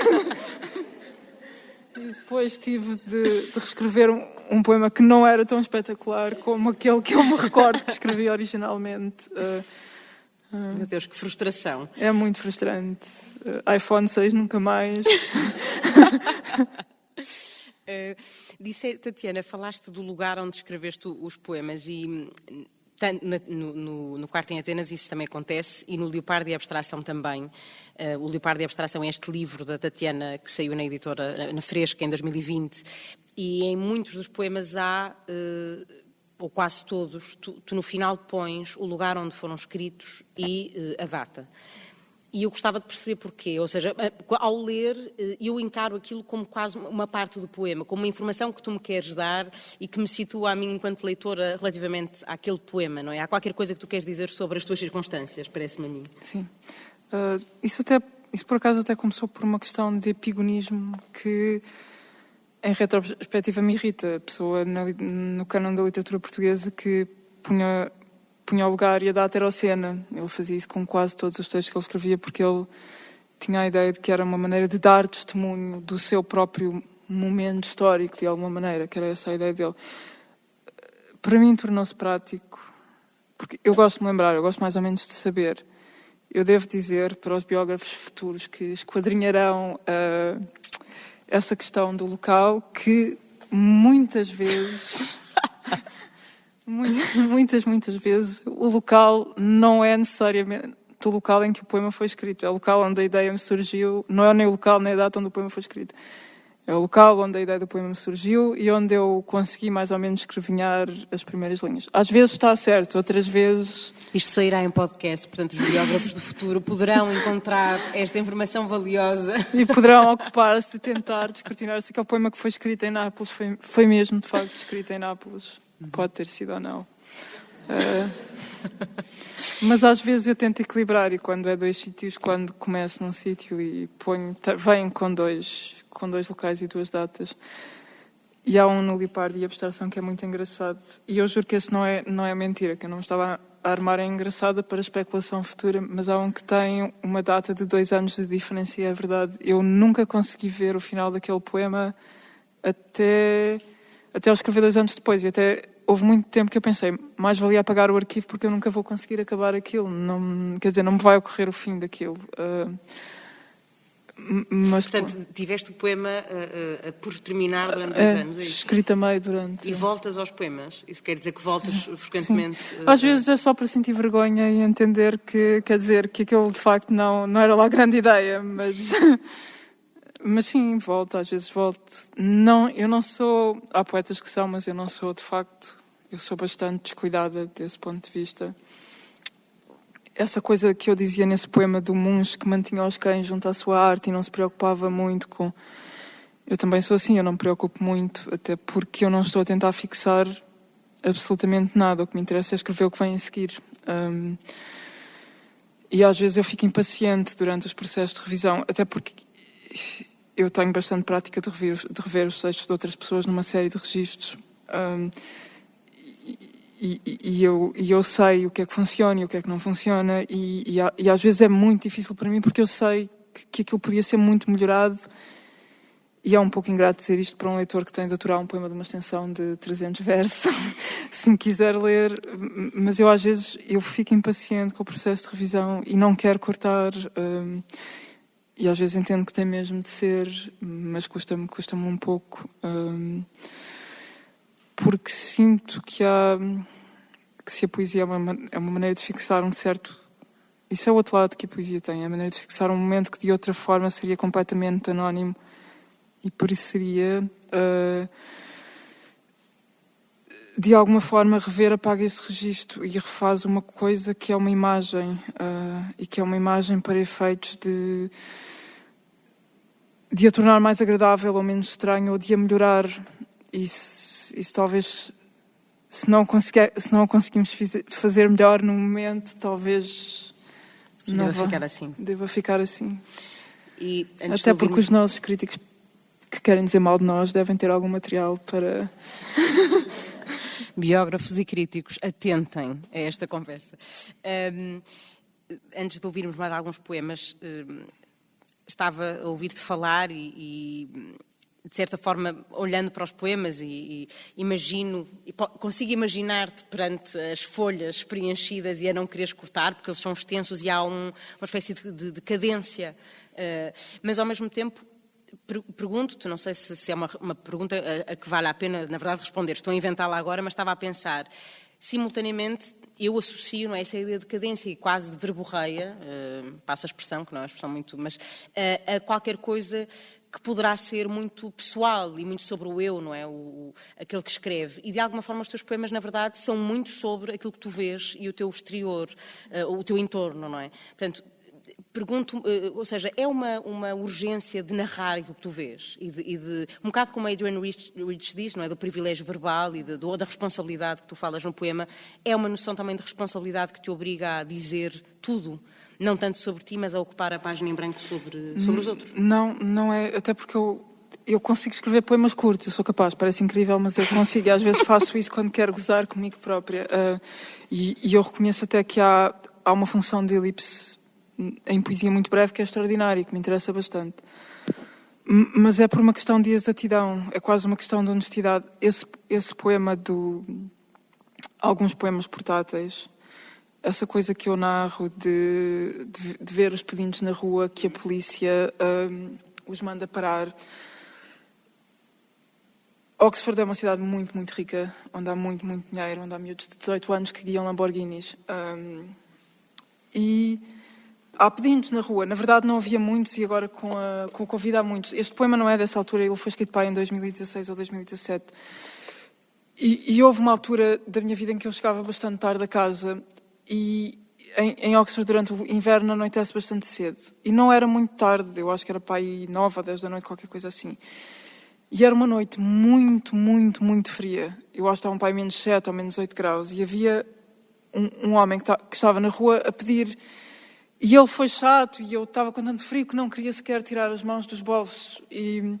e depois tive de reescrever um poema que não era tão espetacular como aquele que eu me recordo que escrevi originalmente. Meu Deus, que frustração. É muito frustrante. iPhone 6 nunca mais. Tatiana, falaste do lugar onde escreveste os poemas, e no Quarto em Atenas isso também acontece, e no Leopardo e Abstração também. O Leopardo e Abstração é este livro da Tatiana que saiu na editora, na Fresca, em 2020, e em muitos dos poemas há, ou quase todos, tu no final pões o lugar onde foram escritos e a data. E eu gostava de perceber porquê, ou seja, ao ler, eu encaro aquilo como quase uma parte do poema, como uma informação que tu me queres dar e que me situa a mim enquanto leitora relativamente àquele poema, não é? Há qualquer coisa que tu queres dizer sobre as tuas circunstâncias, parece-me a mim. Sim. Isso por acaso até começou por uma questão de epigonismo que, em retrospectiva, me irrita. A pessoa no cânon da literatura portuguesa que punha o lugar e a data era o cena. Ele fazia isso com quase todos os textos que ele escrevia, porque ele tinha a ideia de que era uma maneira de dar testemunho do seu próprio momento histórico, de alguma maneira, que era essa a ideia dele. Para mim tornou-se prático, porque eu gosto de me lembrar, eu gosto mais ou menos de saber. Eu devo dizer para os biógrafos futuros que esquadrinharão essa questão do local, que muitas vezes... Muitas vezes o local não é necessariamente o local em que o poema foi escrito. É o local onde a ideia me surgiu, não é nem o local nem a data onde o poema foi escrito. É o local onde a ideia do poema me surgiu e onde eu consegui mais ou menos escrevinhar as primeiras linhas. Às vezes está certo, outras vezes... Isto sairá em podcast, portanto os biógrafos do futuro poderão encontrar esta informação valiosa. E poderão ocupar-se de tentar descortinar se aquele poema que foi escrito em Nápoles foi mesmo, de facto, escrito em Nápoles. Pode ter sido ou não. Mas às vezes eu tento equilibrar, e quando é 2 sítios, quando começo num sítio e venho com dois locais e 2 datas. E há um no Lipardo e Abstração que é muito engraçado. E eu juro que esse não é mentira, que eu não me estava a armar em engraçada para especulação futura, mas há um que tem uma data de 2 anos de diferença e é verdade. Eu nunca consegui ver o final daquele poema até eu escrever 2 anos depois. E até houve muito tempo que eu pensei, mais valia apagar o arquivo porque eu nunca vou conseguir acabar aquilo. Não, quer dizer, não me vai ocorrer o fim daquilo. Mas, portanto, tiveste o poema por terminar durante 2 anos, é isso? Escrito a meio durante. E voltas aos poemas? Isso quer dizer que voltas frequentemente? Às vezes é só para sentir vergonha e entender que, quer dizer, que aquilo de facto não era lá grande ideia, mas sim, volto, às vezes volto. Não, eu não sou, há poetas que são, mas eu não sou de facto, eu sou bastante descuidada desse ponto de vista. Essa coisa que eu dizia nesse poema do Munch, que mantinha os cães junto à sua arte e não se preocupava muito com... Eu também sou assim, eu não me preocupo muito, até porque eu não estou a tentar fixar absolutamente nada. O que me interessa é escrever o que vem a seguir. E às vezes eu fico impaciente durante os processos de revisão, até porque eu tenho bastante prática de rever os textos de outras pessoas numa série de registros. E eu sei o que é que funciona e o que é que não funciona e às vezes é muito difícil para mim porque eu sei que aquilo podia ser muito melhorado e é um pouco ingrato dizer isto para um leitor que tem de aturar um poema de uma extensão de 300 versos, se me quiser ler, mas eu às vezes fico impaciente com o processo de revisão e não quero cortar e às vezes entendo que tem mesmo de ser, mas custa-me um pouco. Porque sinto que se a poesia é uma maneira de fixar um certo... Isso é o outro lado que a poesia tem, é a maneira de fixar um momento que de outra forma seria completamente anónimo e por isso seria, de alguma forma, apaga esse registro e refaz uma coisa que é uma imagem e que é uma imagem para efeitos de a tornar mais agradável ou menos estranho ou de a melhorar. Isso talvez, se não conseguimos fazer melhor no momento, talvez deva ficar assim. E até porque os nossos críticos que querem dizer mal de nós devem ter algum material para... Biógrafos e críticos, atentem a esta conversa. Antes de ouvirmos mais alguns poemas, estava a ouvir-te falar e de certa forma, olhando para os poemas e consigo imaginar-te perante as folhas preenchidas e a não quereres cortar, porque eles são extensos e há uma espécie de cadência. Mas, ao mesmo tempo, pergunto-te, não sei se é uma pergunta a que vale a pena, na verdade, responder. Estou a inventá-la agora, mas estava a pensar, simultaneamente, eu associo, não é, essa ideia de cadência e quase de verborreia, passo a expressão, que não é uma expressão muito, mas a qualquer coisa que poderá ser muito pessoal e muito sobre o eu, não é? Aquele que escreve. E, de alguma forma, os teus poemas, na verdade, são muito sobre aquilo que tu vês e o teu exterior, o teu entorno, não é? Portanto, pergunto, ou seja, é uma urgência de narrar aquilo que tu vês e de um bocado como a Adrienne Rich diz, não é? Do privilégio verbal e da responsabilidade que tu falas no poema, é uma noção também de responsabilidade que te obriga a dizer tudo. Não tanto sobre ti, mas a ocupar a página em branco sobre os outros. Não é, até porque eu consigo escrever poemas curtos, eu sou capaz, parece incrível, mas eu consigo, e às vezes faço isso quando quero gozar comigo própria. E eu reconheço até que há uma função de elipse em poesia muito breve que é extraordinária e que me interessa bastante. Mas é por uma questão de exatidão, é quase uma questão de honestidade. Esse poema alguns poemas portáteis, essa coisa que eu narro de ver os pedintes na rua, que a polícia os manda parar. Oxford é uma cidade muito, muito rica, onde há muito, muito dinheiro, onde há miúdos de 18 anos que guiam Lamborghinis. E há pedintes na rua. Na verdade não havia muitos e agora com o Covid há muitos. Este poema não é dessa altura, ele foi escrito em 2016 ou 2017. E houve uma altura da minha vida em que eu chegava bastante tarde a casa e em Oxford durante o inverno anoitece bastante cedo. E não era muito tarde, eu acho que era para aí 9 ou 10 da noite, qualquer coisa assim. E era uma noite muito, muito, muito fria. Eu acho que estavam para aí menos 7 ou menos 8 graus. E havia um homem que estava na rua a pedir. E ele foi chato e eu estava com tanto frio que não queria sequer tirar as mãos dos bolsos. E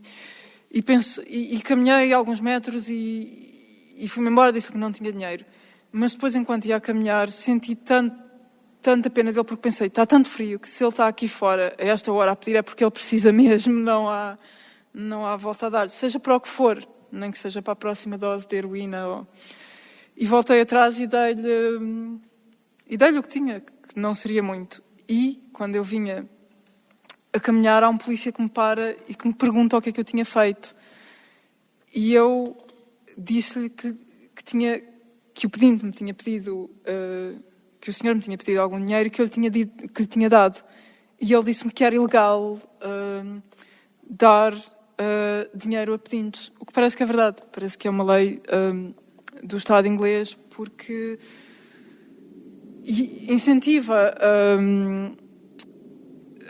caminhei alguns metros e fui-me embora, disse que não tinha dinheiro. Mas depois, enquanto ia a caminhar, senti tanta pena dele, porque pensei, está tanto frio que se ele está aqui fora a esta hora a pedir é porque ele precisa mesmo, não há volta a dar, seja para o que for, nem que seja para a próxima dose de heroína. E voltei atrás e dei-lhe o que tinha, que não seria muito. E, quando eu vinha a caminhar, há um polícia que me para e que me pergunta o que é que eu tinha feito. E eu disse-lhe que o pedinte me tinha pedido, que o senhor me tinha pedido algum dinheiro e que eu lhe tinha dado. E ele disse-me que era ilegal dar dinheiro a pedintes. O que parece que é verdade. Parece que é uma lei do Estado inglês, porque incentiva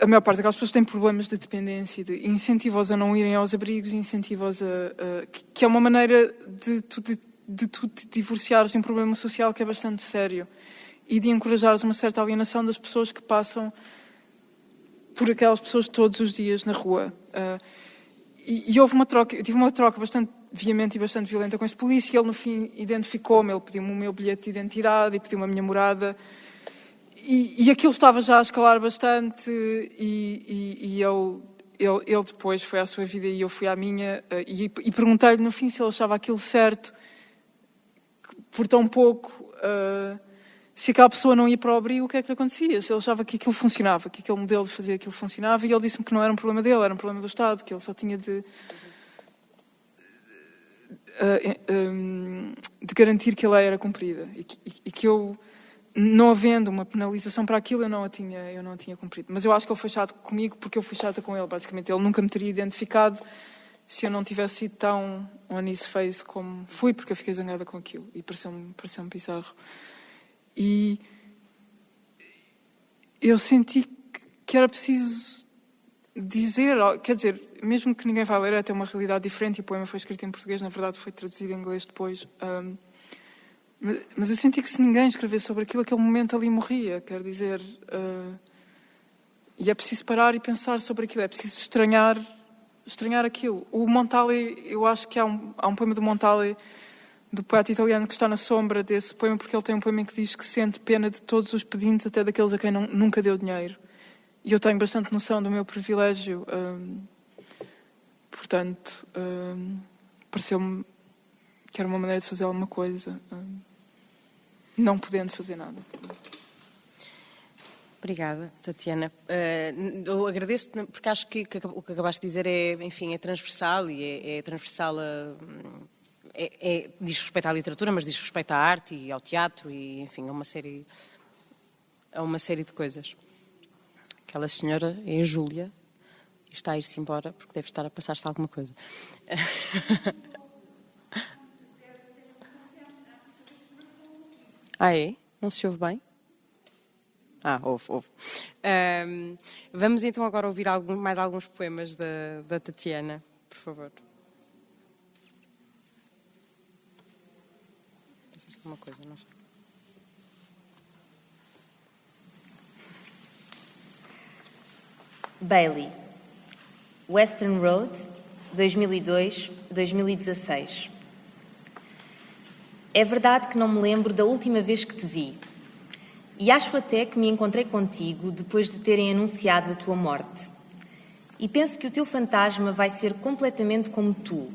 a maior parte daquelas pessoas que têm problemas de dependência, incentiva-os a não irem aos abrigos, incentiva-os que é uma maneira de tu te divorciares de um problema social que é bastante sério e de encorajares uma certa alienação das pessoas que passam por aquelas pessoas todos os dias na rua. E houve uma troca, eu tive uma troca bastante veemente e bastante violenta com este polícia. Ele no fim identificou-me, ele pediu-me o meu bilhete de identidade e pediu-me a minha morada. E aquilo estava já a escalar bastante e ele depois foi à sua vida e eu fui à minha e perguntei-lhe no fim se ele achava aquilo certo, por tão pouco, se aquela pessoa não ia para o abrigo, o que é que lhe acontecia? Se ele achava que aquilo funcionava, que aquele modelo de fazer aquilo funcionava, e ele disse-me que não era um problema dele, era um problema do Estado, que ele só tinha de garantir que a lei era cumprida e que eu, não havendo uma penalização para aquilo, eu não a tinha cumprido. Mas eu acho que ele foi chato comigo porque eu fui chata com ele, basicamente. Ele nunca me teria identificado se eu não tivesse sido tão on his face como fui, porque eu fiquei zangada com aquilo e pareceu-me bizarro. E eu senti que era preciso dizer, quer dizer, mesmo que ninguém vá ler, é até uma realidade diferente, e o poema foi escrito em português, na verdade foi traduzido em inglês depois. Mas eu senti que se ninguém escrevesse sobre aquilo, aquele momento ali morria, quer dizer, e é preciso parar e pensar sobre aquilo, é preciso estranhar aquilo. O Montale, eu acho que há um poema do Montale, do poeta italiano, que está na sombra desse poema, porque ele tem um poema em que diz que sente pena de todos os pedintes, até daqueles a quem nunca deu dinheiro. E eu tenho bastante noção do meu privilégio, portanto, pareceu-me que era uma maneira de fazer alguma coisa, não podendo fazer nada. Obrigada, Tatiana. Eu agradeço-te, porque acho que o que acabaste de dizer é transversal, e é transversal diz respeito à literatura, mas diz respeito à arte e ao teatro e, enfim, a uma série de coisas. Aquela senhora é a Júlia e está a ir-se embora porque deve estar a passar-se alguma coisa. É? Não se ouve bem? Ouve. Vamos então agora ouvir mais alguns poemas da Tatiana, por favor. Uma coisa, não sei. Bailey, Western Road, 2002-2016. É verdade que não me lembro da última vez que te vi. E acho até que me encontrei contigo depois de terem anunciado a tua morte. E penso que o teu fantasma vai ser completamente como tu,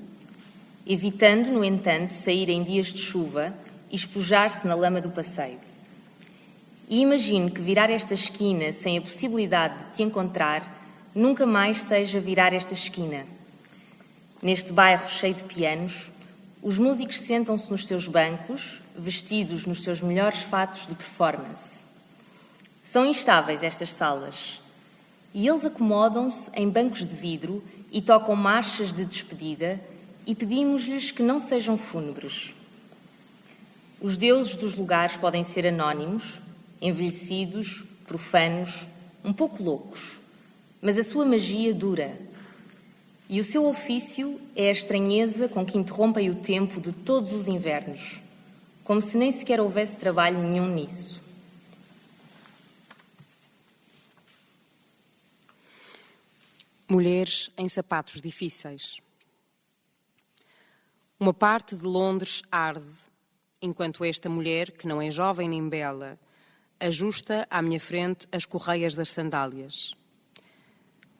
evitando, no entanto, sair em dias de chuva e espojar-se na lama do passeio. E imagino que virar esta esquina sem a possibilidade de te encontrar nunca mais seja virar esta esquina. Neste bairro cheio de pianos, os músicos sentam-se nos seus bancos, vestidos nos seus melhores fatos de performance. São instáveis estas salas, e eles acomodam-se em bancos de vidro e tocam marchas de despedida, e pedimos-lhes que não sejam fúnebres. Os deuses dos lugares podem ser anónimos, envelhecidos, profanos, um pouco loucos, mas a sua magia dura. E o seu ofício é a estranheza com que interrompem o tempo de todos os invernos, como se nem sequer houvesse trabalho nenhum nisso. Mulheres em sapatos difíceis. Uma parte de Londres arde, enquanto esta mulher, que não é jovem nem bela, ajusta à minha frente as correias das sandálias.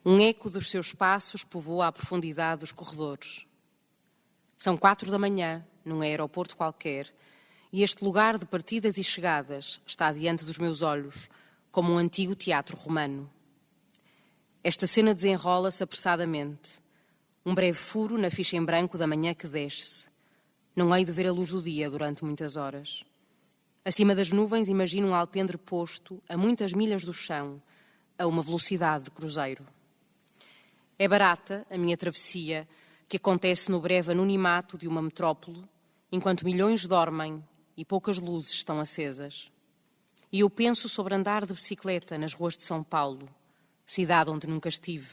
Um eco dos seus passos povoa a profundidade dos corredores. São 4 da manhã, num aeroporto qualquer, e este lugar de partidas e chegadas está diante dos meus olhos, como um antigo teatro romano. Esta cena desenrola-se apressadamente. Um breve furo na ficha em branco da manhã que desce. Não hei de ver a luz do dia durante muitas horas. Acima das nuvens imagino um alpendre posto a muitas milhas do chão, a uma velocidade de cruzeiro. É barata a minha travessia, que acontece no breve anonimato de uma metrópole, enquanto milhões dormem e poucas luzes estão acesas. E eu penso sobre andar de bicicleta nas ruas de São Paulo, cidade onde nunca estive,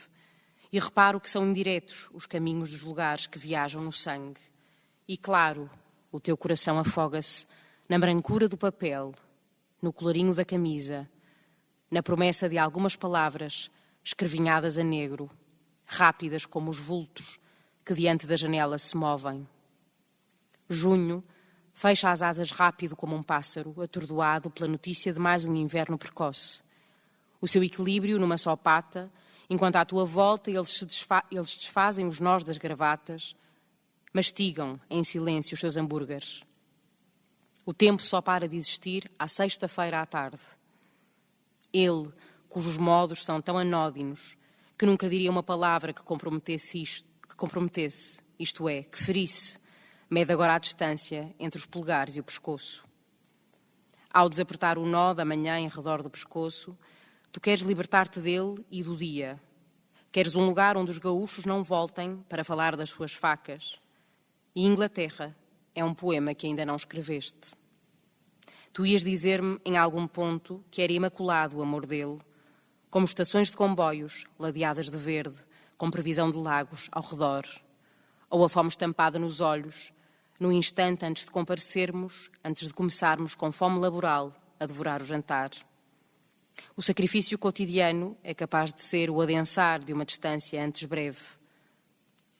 e reparo que são indiretos os caminhos dos lugares que viajam no sangue. E claro, o teu coração afoga-se na brancura do papel, no colarinho da camisa, na promessa de algumas palavras escrevinhadas a negro, rápidas como os vultos que diante da janela se movem. Junho fecha as asas rápido como um pássaro, atordoado pela notícia de mais um inverno precoce. O seu equilíbrio numa só pata, enquanto à tua volta eles desfazem os nós das gravatas, mastigam em silêncio os seus hambúrgueres. O tempo só para de existir à sexta-feira à tarde. Ele, cujos modos são tão anódinos, que nunca diria uma palavra que comprometesse, isto é, que ferisse, mede agora a distância entre os polegares e o pescoço. Ao desapertar o nó da manhã em redor do pescoço, tu queres libertar-te dele e do dia. Queres um lugar onde os gaúchos não voltem para falar das suas facas. E Inglaterra é um poema que ainda não escreveste. Tu ias dizer-me em algum ponto que era imaculado o amor dele, como estações de comboios ladeadas de verde, com previsão de lagos ao redor, ou a fome estampada nos olhos, no instante antes de comparecermos, antes de começarmos com fome laboral a devorar o jantar. O sacrifício cotidiano é capaz de ser o adensar de uma distância antes breve,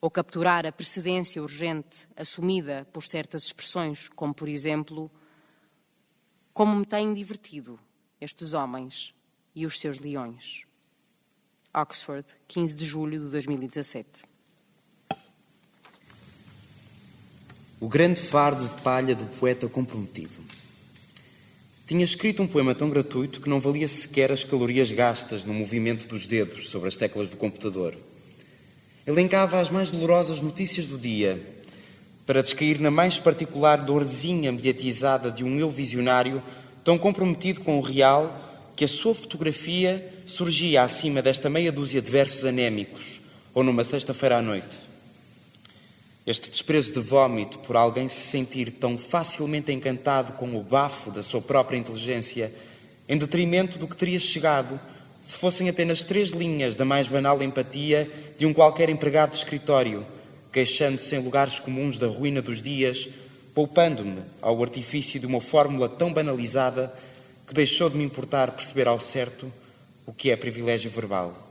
ou capturar a precedência urgente assumida por certas expressões, como, por exemplo, como me têm divertido estes homens e os seus leões. Oxford, 15 de julho de 2017. O grande fardo de palha do poeta comprometido. Tinha escrito um poema tão gratuito que não valia sequer as calorias gastas no movimento dos dedos sobre as teclas do computador. Elencava as mais dolorosas notícias do dia, para descair na mais particular dorzinha mediatizada de um eu visionário tão comprometido com o real que a sua fotografia surgia acima desta meia dúzia de versos anémicos, ou numa sexta-feira à noite. Este desprezo de vómito por alguém se sentir tão facilmente encantado com o bafo da sua própria inteligência, em detrimento do que teria chegado se fossem apenas 3 linhas da mais banal empatia de um qualquer empregado de escritório, queixando-se em lugares comuns da ruína dos dias, poupando-me ao artifício de uma fórmula tão banalizada que deixou de me importar perceber ao certo o que é privilégio verbal.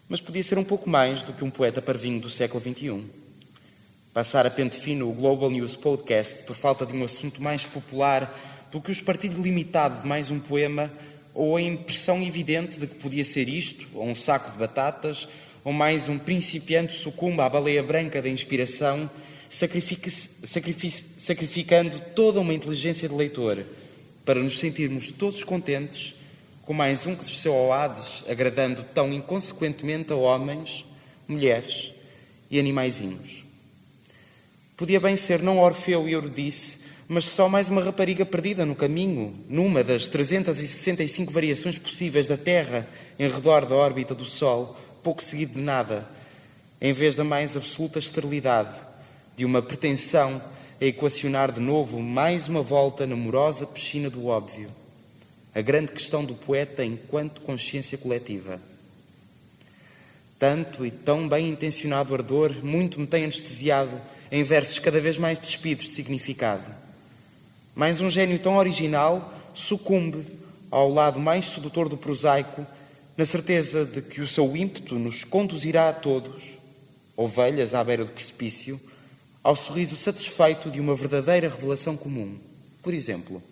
Mas podia ser um pouco mais do que um poeta parvinho do século XXI. Passar a pente fino o Global News Podcast por falta de um assunto mais popular do que o espartilho limitado de mais um poema ou a impressão evidente de que podia ser isto, ou um saco de batatas, ou mais um principiante sucumba à baleia branca da inspiração, sacrificando toda uma inteligência de leitor para nos sentirmos todos contentes com mais um que desceu ao Hades, agradando tão inconsequentemente a homens, mulheres e animaizinhos. Podia bem ser não Orfeu e Eurídice, mas só mais uma rapariga perdida no caminho, numa das 365 variações possíveis da Terra em redor da órbita do Sol, pouco seguido de nada, em vez da mais absoluta esterilidade, de uma pretensão a equacionar de novo mais uma volta na morosa piscina do óbvio, a grande questão do poeta enquanto consciência coletiva. Tanto e tão bem intencionado ardor muito me tem anestesiado em versos cada vez mais despidos de significado. Mais um gênio tão original sucumbe ao lado mais sedutor do prosaico, na certeza de que o seu ímpeto nos conduzirá a todos, ovelhas à beira do precipício, ao sorriso satisfeito de uma verdadeira revelação comum. Por exemplo,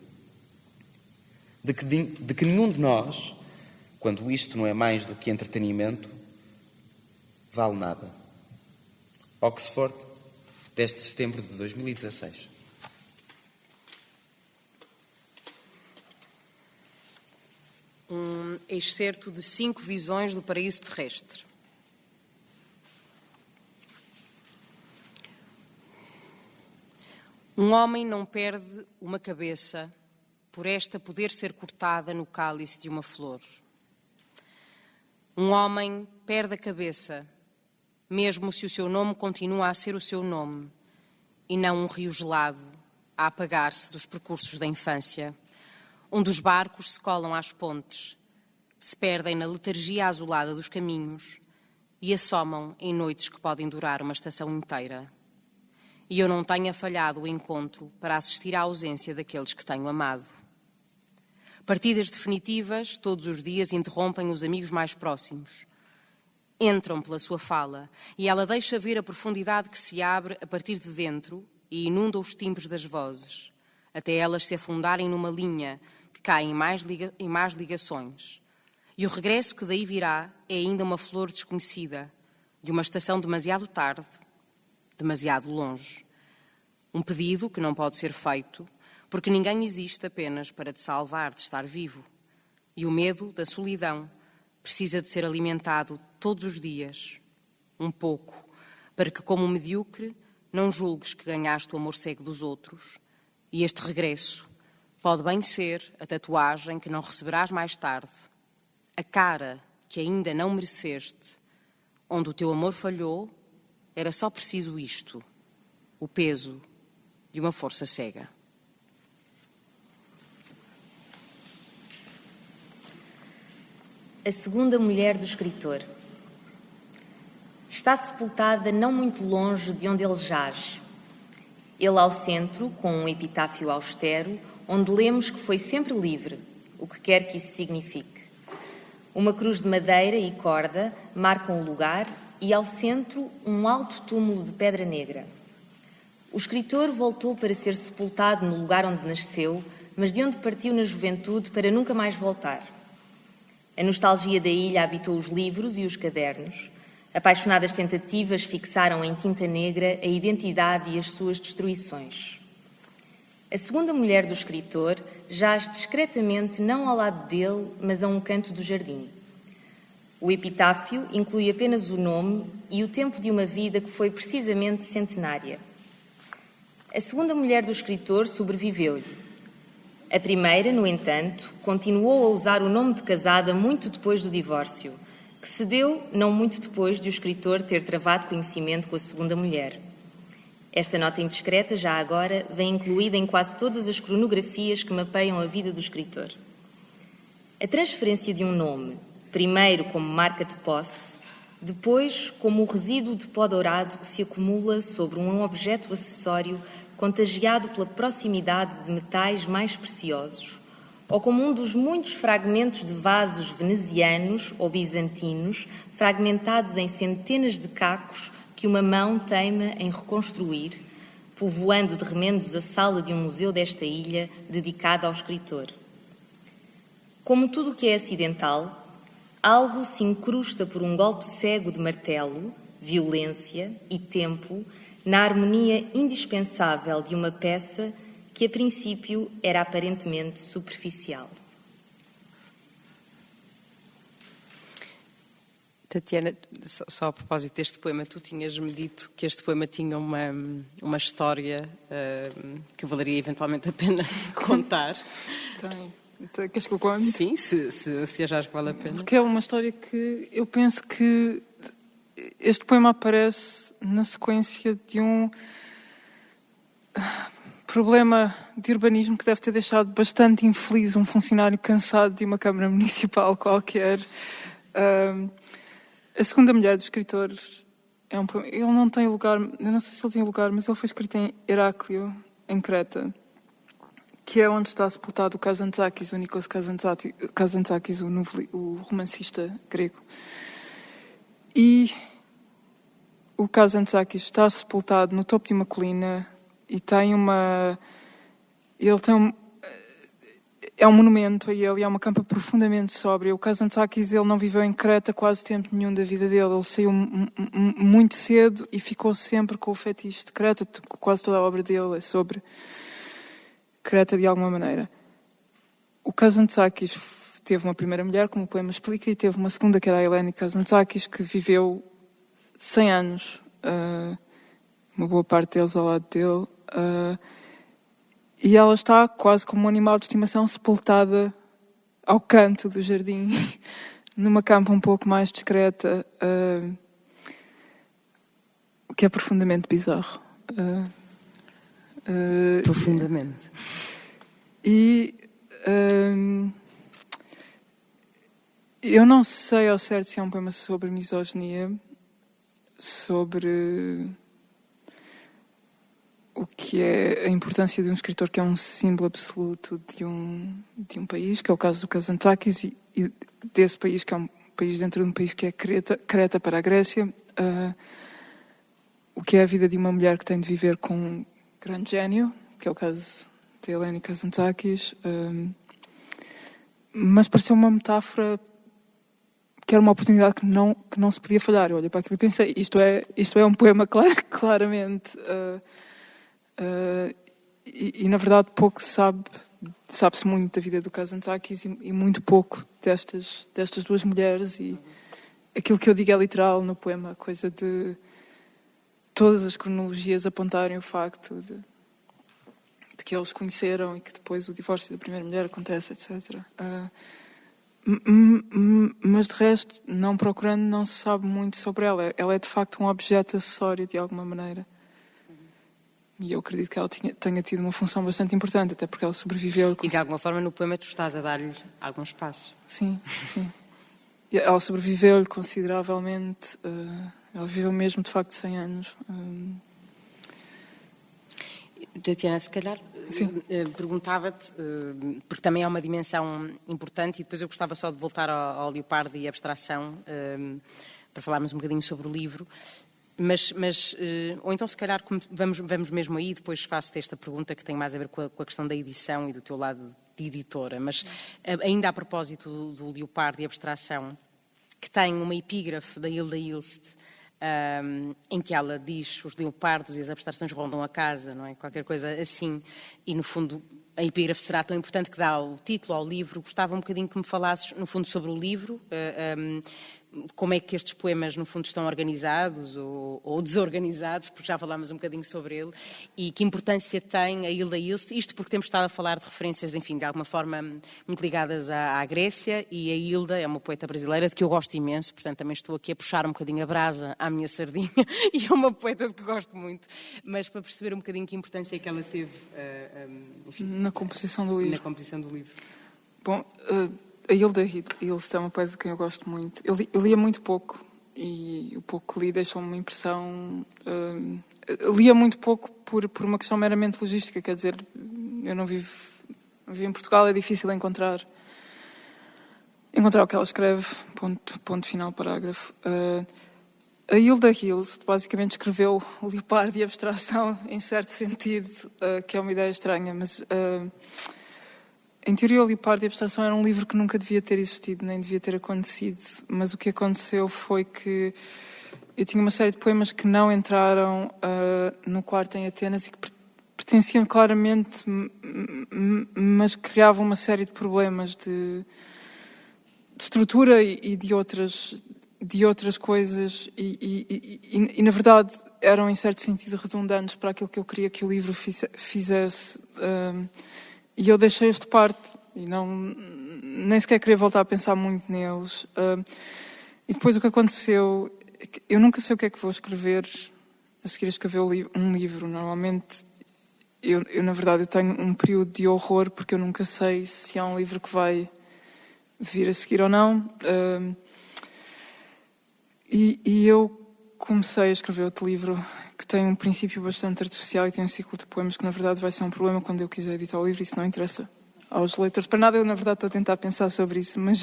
de que nenhum de nós, quando isto não é mais do que entretenimento, vale nada. Oxford, 10 de setembro de 2016. Um excerto de 5 visões do paraíso terrestre. Um homem não perde uma cabeça por esta poder ser cortada no cálice de uma flor. Um homem perde a cabeça, mesmo se o seu nome continua a ser o seu nome, e não um rio gelado a apagar-se dos percursos da infância, onde os barcos se colam às pontes, se perdem na letargia azulada dos caminhos e assomam em noites que podem durar uma estação inteira. E eu não tenha falhado o encontro para assistir à ausência daqueles que tenho amado. Partidas definitivas, todos os dias, interrompem os amigos mais próximos. Entram pela sua fala e ela deixa ver a profundidade que se abre a partir de dentro e inunda os timbres das vozes, até elas se afundarem numa linha que cai em mais ligações. E o regresso que daí virá é ainda uma flor desconhecida, de uma estação demasiado tarde, demasiado longe. Um pedido que não pode ser feito, porque ninguém existe apenas para te salvar de estar vivo. E o medo da solidão precisa de ser alimentado todos os dias, um pouco, para que, como um medíocre, não julgues que ganhaste o amor cego dos outros. E este regresso pode bem ser a tatuagem que não receberás mais tarde, a cara que ainda não mereceste, onde o teu amor falhou, era só preciso isto, o peso de uma força cega. A segunda mulher do escritor. Está sepultada não muito longe de onde ele jaz. Ele ao centro, com um epitáfio austero, onde lemos que foi sempre livre, o que quer que isso signifique. Uma cruz de madeira e corda marcam o lugar e ao centro um alto túmulo de pedra negra. O escritor voltou para ser sepultado no lugar onde nasceu, mas de onde partiu na juventude para nunca mais voltar. A nostalgia da ilha habitou os livros e os cadernos. Apaixonadas tentativas fixaram em tinta negra a identidade e as suas destruições. A segunda mulher do escritor jaz discretamente não ao lado dele, mas a um canto do jardim. O epitáfio inclui apenas o nome e o tempo de uma vida que foi precisamente centenária. A segunda mulher do escritor sobreviveu-lhe. A primeira, no entanto, continuou a usar o nome de casada muito depois do divórcio, que se deu não muito depois de o escritor ter travado conhecimento com a segunda mulher. Esta nota indiscreta, já agora, vem incluída em quase todas as cronografias que mapeiam a vida do escritor. A transferência de um nome, primeiro como marca de posse, depois como o resíduo de pó dourado que se acumula sobre um objeto acessório contagiado pela proximidade de metais mais preciosos, ou como um dos muitos fragmentos de vasos venezianos ou bizantinos, fragmentados em centenas de cacos que uma mão teima em reconstruir, povoando de remendos a sala de um museu desta ilha dedicada ao escritor. Como tudo o que é acidental, algo se incrusta por um golpe cego de martelo, violência e tempo na harmonia indispensável de uma peça que a princípio era aparentemente superficial. Tatiana, só a propósito deste poema, tu tinhas-me dito que este poema tinha uma história que valeria eventualmente a pena contar. Tem. Queres que eu conte? Sim, se achares que vale a pena. Porque é uma história que eu penso que este poema aparece na sequência de um problema de urbanismo que deve ter deixado bastante infeliz um funcionário cansado de uma Câmara Municipal qualquer. A segunda mulher do escritor é um poema. Ele não tem lugar, eu não sei se ele tem lugar, mas ele foi escrito em Heráclio, em Creta, que é onde está sepultado o Kazantzakis, o Nikos Kazantzakis, o romancista grego. E o Kazantzakis está sepultado no topo de uma colina e tem é um monumento a ele, é uma campa profundamente sóbria. O Kazantzakis, ele não viveu em Creta quase tempo nenhum da vida dele. Ele saiu muito cedo e ficou sempre com o fetiche de Creta. Quase toda a obra dele é sobre Creta de alguma maneira. O Kazantzakis teve uma primeira mulher, como o poema explica, e teve uma segunda, que era a Eleni Kazantzakis, que viveu 100 anos, uma boa parte deles ao lado dele, e ela está quase como um animal de estimação sepultada ao canto do jardim, numa campa um pouco mais discreta, o que é profundamente bizarro. Profundamente. E eu não sei ao certo se é um poema sobre misoginia, sobre o que é a importância de um escritor que é um símbolo absoluto de um país, que é o caso do Kazantzakis, e desse país, que é um país dentro de um país que é Creta para a Grécia, o que é a vida de uma mulher que tem de viver com um grande gênio, que é o caso de Eleni Kazantzakis, mas pareceu uma metáfora que era uma oportunidade que não se podia falhar. Eu olhei para aquilo e pensei, isto é um poema claramente. E na verdade pouco sabe-se muito da vida do Kazantzakis e muito pouco destas duas mulheres, e aquilo que eu digo é literal no poema, a coisa de todas as cronologias apontarem o facto de que eles conheceram e que depois o divórcio da primeira mulher acontece, etc. Mas de resto, não procurando, não se sabe muito sobre ela. Ela é de facto um objeto acessório de alguma maneira. E eu acredito que ela tenha tido uma função bastante importante, até porque ela sobreviveu. E de alguma forma no poema tu estás a dar-lhe algum espaço. Sim. E ela sobreviveu-lhe consideravelmente. Ela viveu mesmo de facto 100 anos. Tatiana, se calhar perguntava-te, porque também é uma dimensão importante, e depois eu gostava só de voltar ao Leopardo e a abstração, para falarmos um bocadinho sobre o livro. Mas ou então se calhar vamos mesmo aí, depois faço-te esta pergunta que tem mais a ver com a questão da edição e do teu lado de editora, mas ainda a propósito do Leopardo e abstração, que tem uma epígrafe da Hilda Ilst, em que ela diz os leopardos e as abstrações rondam a casa, não é? Qualquer coisa assim, e no fundo a epígrafe será tão importante que dá o título ao livro. Gostava um bocadinho que me falasses no fundo sobre o livro, como é que estes poemas no fundo estão organizados ou desorganizados, porque já falámos um bocadinho sobre ele, e que importância tem a Hilda Ilst, isto porque temos estado a falar de referências, enfim, de alguma forma muito ligadas à Grécia, e a Hilda é uma poeta brasileira de que eu gosto imenso, portanto também estou aqui a puxar um bocadinho a brasa à minha sardinha, e é uma poeta de que gosto muito, mas para perceber um bocadinho que importância é que ela teve, enfim, na composição do livro. Na composição do livro. Bom, a Hilda Ilst é uma poeta de quem eu gosto muito. Eu lia muito pouco, e o pouco que li deixou-me uma impressão... Eu lia muito pouco por uma questão meramente logística, quer dizer, eu não vivo em Portugal, é difícil encontrar o que ela escreve, ponto final, parágrafo. A Hilda Ilst basicamente escreveu o Leopardo e a abstração, em certo sentido, que é uma ideia estranha, mas... Em teoria, o Leopardo e a abstração era um livro que nunca devia ter existido, nem devia ter acontecido, mas o que aconteceu foi que eu tinha uma série de poemas que não entraram no quarto em Atenas e que pertenciam claramente, mas criavam uma série de problemas de estrutura e de outras de outras coisas e na verdade eram em certo sentido redundantes para aquilo que eu queria que o livro fizesse, e eu deixei-os de parte e nem sequer queria voltar a pensar muito neles. E depois o que aconteceu, eu nunca sei o que é que vou escrever a seguir a escrever um livro. Normalmente eu na verdade eu tenho um período de horror porque eu nunca sei se há um livro que vai vir a seguir ou não. E eu comecei a escrever outro livro que tem um princípio bastante artificial e tem um ciclo de poemas que na verdade vai ser um problema quando eu quiser editar o livro. Isso não interessa aos leitores para nada. Eu na verdade estou a tentar pensar sobre isso, mas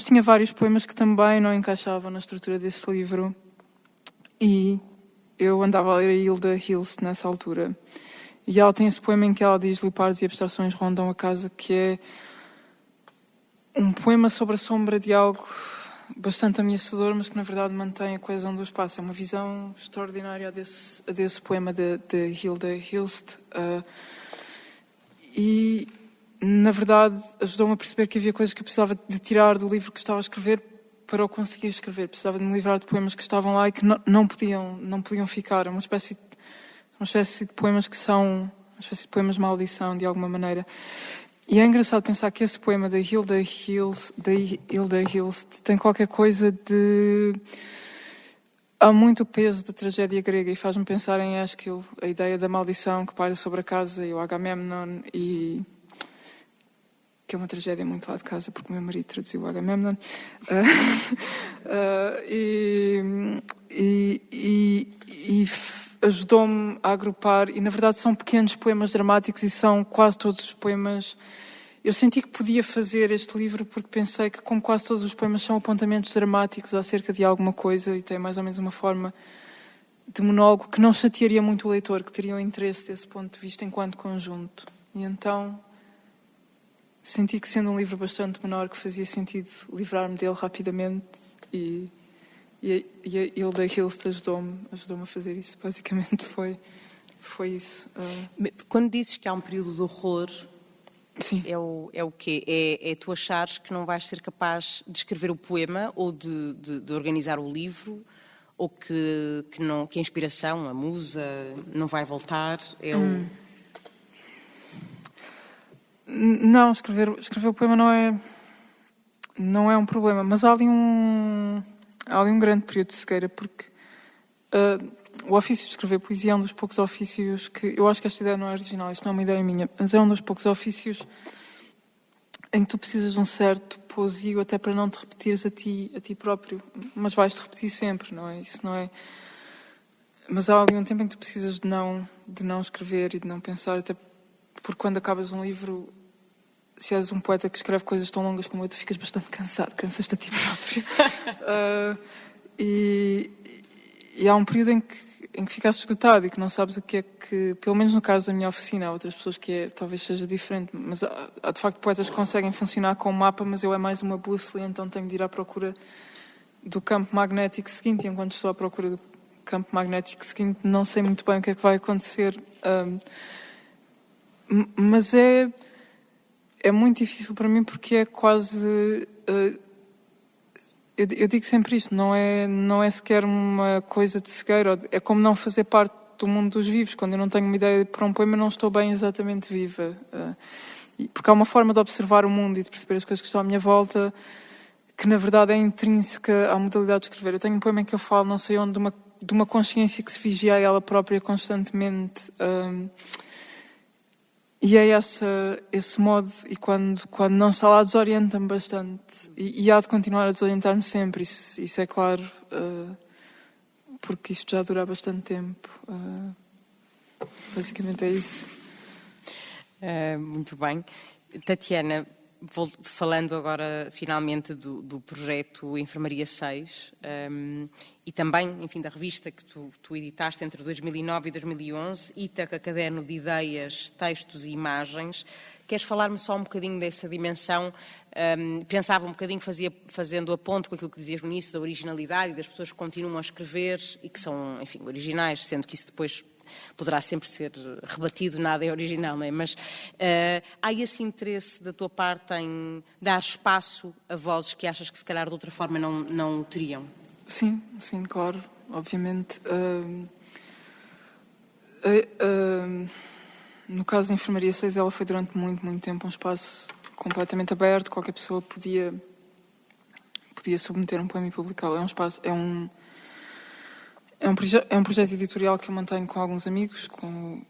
tinha vários poemas que também não encaixavam na estrutura desse livro e eu andava a ler a Hilda Hilst nessa altura e ela tem esse poema em que ela diz: leopardos e abstrações rondam a casa, que é um poema sobre a sombra de algo bastante ameaçador, mas que na verdade mantém a coesão do espaço. É uma visão extraordinária desse poema de Hilda Hilst, e na verdade ajudou-me a perceber que havia coisas que eu precisava de tirar do livro que estava a escrever para o conseguir escrever. Precisava de me livrar de poemas que estavam lá e que não podiam ficar. É uma espécie de poemas que são uma espécie de poemas de maldição, de alguma maneira. E é engraçado pensar que esse poema da Hilda Hilst tem qualquer coisa de... Há muito peso da tragédia grega e faz-me pensar em Ésquilo, a ideia da maldição que paira sobre a casa e o Agamemnon, e que é uma tragédia muito lá de casa, porque o meu marido traduziu o Agamemnon. E ajudou-me a agrupar, e na verdade são pequenos poemas dramáticos e são quase todos os poemas... Eu senti que podia fazer este livro porque pensei que, como quase todos os poemas são apontamentos dramáticos acerca de alguma coisa e tem mais ou menos uma forma de monólogo, que não chatearia muito o leitor, que teria um interesse desse ponto de vista enquanto conjunto. E então senti que, sendo um livro bastante menor, que fazia sentido livrar-me dele rapidamente, e a Hilda Hilst ajudou-me a fazer isso. Basicamente foi isso. Quando dizes que há um período de horror, sim. É o quê? É tu achares que não vais ser capaz de escrever o poema ou de organizar o livro, ou que a inspiração, a musa, não vai voltar? Não, escrever o poema não é um problema, mas há ali um grande período de cegueira, porque o ofício de escrever poesia é um dos poucos ofícios que... Eu acho que esta ideia não é original, isto não é uma ideia minha, mas é um dos poucos ofícios em que tu precisas de um certo pousio até para não te repetires a ti próprio. Mas vais-te repetir sempre, não é? Isso não é... Mas há ali um tempo em que tu precisas de não escrever e de não pensar, até porque quando acabas um livro, se és um poeta que escreve coisas tão longas como eu, tu ficas bastante cansado, cansas-te a ti próprio. E há um período em que ficaste esgotado e que não sabes o que é que... Pelo menos no caso da minha oficina, há outras pessoas que talvez seja diferente, mas há de facto poetas que conseguem funcionar com um mapa, mas eu é mais uma bússola, então tenho de ir à procura do campo magnético seguinte, e enquanto estou à procura do campo magnético seguinte não sei muito bem o que é que vai acontecer. Mas é muito difícil para mim porque é quase... Eu digo sempre isto, não é sequer uma coisa de cegueira, é como não fazer parte do mundo dos vivos. Quando eu não tenho uma ideia para um poema, não estou bem exatamente viva. Porque há uma forma de observar o mundo e de perceber as coisas que estão à minha volta que, na verdade, é intrínseca à modalidade de escrever. Eu tenho um poema em que eu falo, não sei onde, de uma consciência que se vigia a ela própria constantemente. E é esse modo, e quando não está lá, desorienta-me bastante. E há de continuar a desorientar-me sempre, isso é claro, porque isto já dura há bastante tempo. Basicamente é isso. Muito bem. Tatiana, falando agora finalmente do projeto Enfermaria 6, e também, enfim, da revista que tu editaste entre 2009 e 2011, Ítaca, Caderno de Ideias, Textos e Imagens. Queres falar-me só um bocadinho dessa dimensão? Pensava um bocadinho, fazendo a ponte com aquilo que dizias no início, da originalidade e das pessoas que continuam a escrever e que são, enfim, originais, sendo que isso depois poderá sempre ser rebatido, nada é original, não é? Mas há esse interesse da tua parte em dar espaço a vozes que achas que se calhar de outra forma não teriam? Sim, claro, obviamente. No caso da Enfermaria 6, ela foi durante muito, muito tempo um espaço completamente aberto, qualquer pessoa podia submeter um poema e publicá-lo. É um projeto editorial que eu mantenho com alguns amigos, com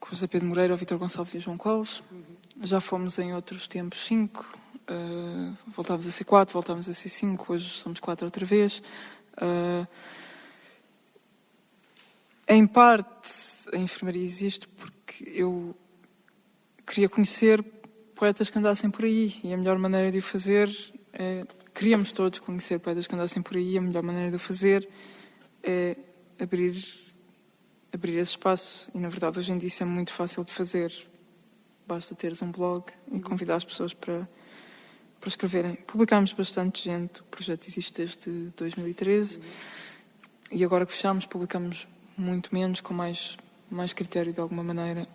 o José Pedro Moreira, o Vítor Gonçalves e o João Coles. Já fomos em outros tempos 5, voltámos a ser 4, voltámos a ser 5, hoje somos 4 outra vez. Em parte, a enfermaria existe porque eu queria conhecer poetas que andassem por aí, e a melhor maneira de o fazer queríamos todos conhecer poetas que andassem por aí, e a melhor maneira de o fazer é abrir esse espaço. E na verdade hoje em dia isso é muito fácil de fazer, basta teres um blog e convidar as pessoas para escreverem. Publicámos bastante gente, o projeto existe desde 2013 e agora que fechámos publicamos muito menos, com mais critério de alguma maneira.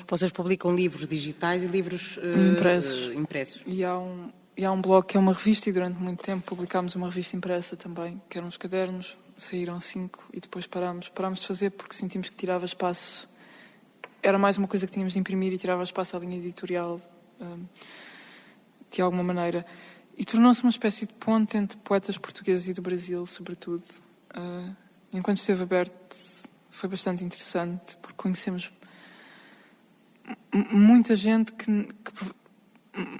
Vocês publicam livros digitais e livros impressos. E há um blog que é uma revista, e durante muito tempo publicámos uma revista impressa também, que eram uns cadernos, saíram 5 e depois parámos de fazer porque sentimos que tirava espaço. Era mais uma coisa que tínhamos de imprimir e tirava espaço à linha editorial, de alguma maneira. E tornou-se uma espécie de ponte entre poetas portugueses e do Brasil, sobretudo. Enquanto esteve aberto, foi bastante interessante, porque conhecemos muita gente que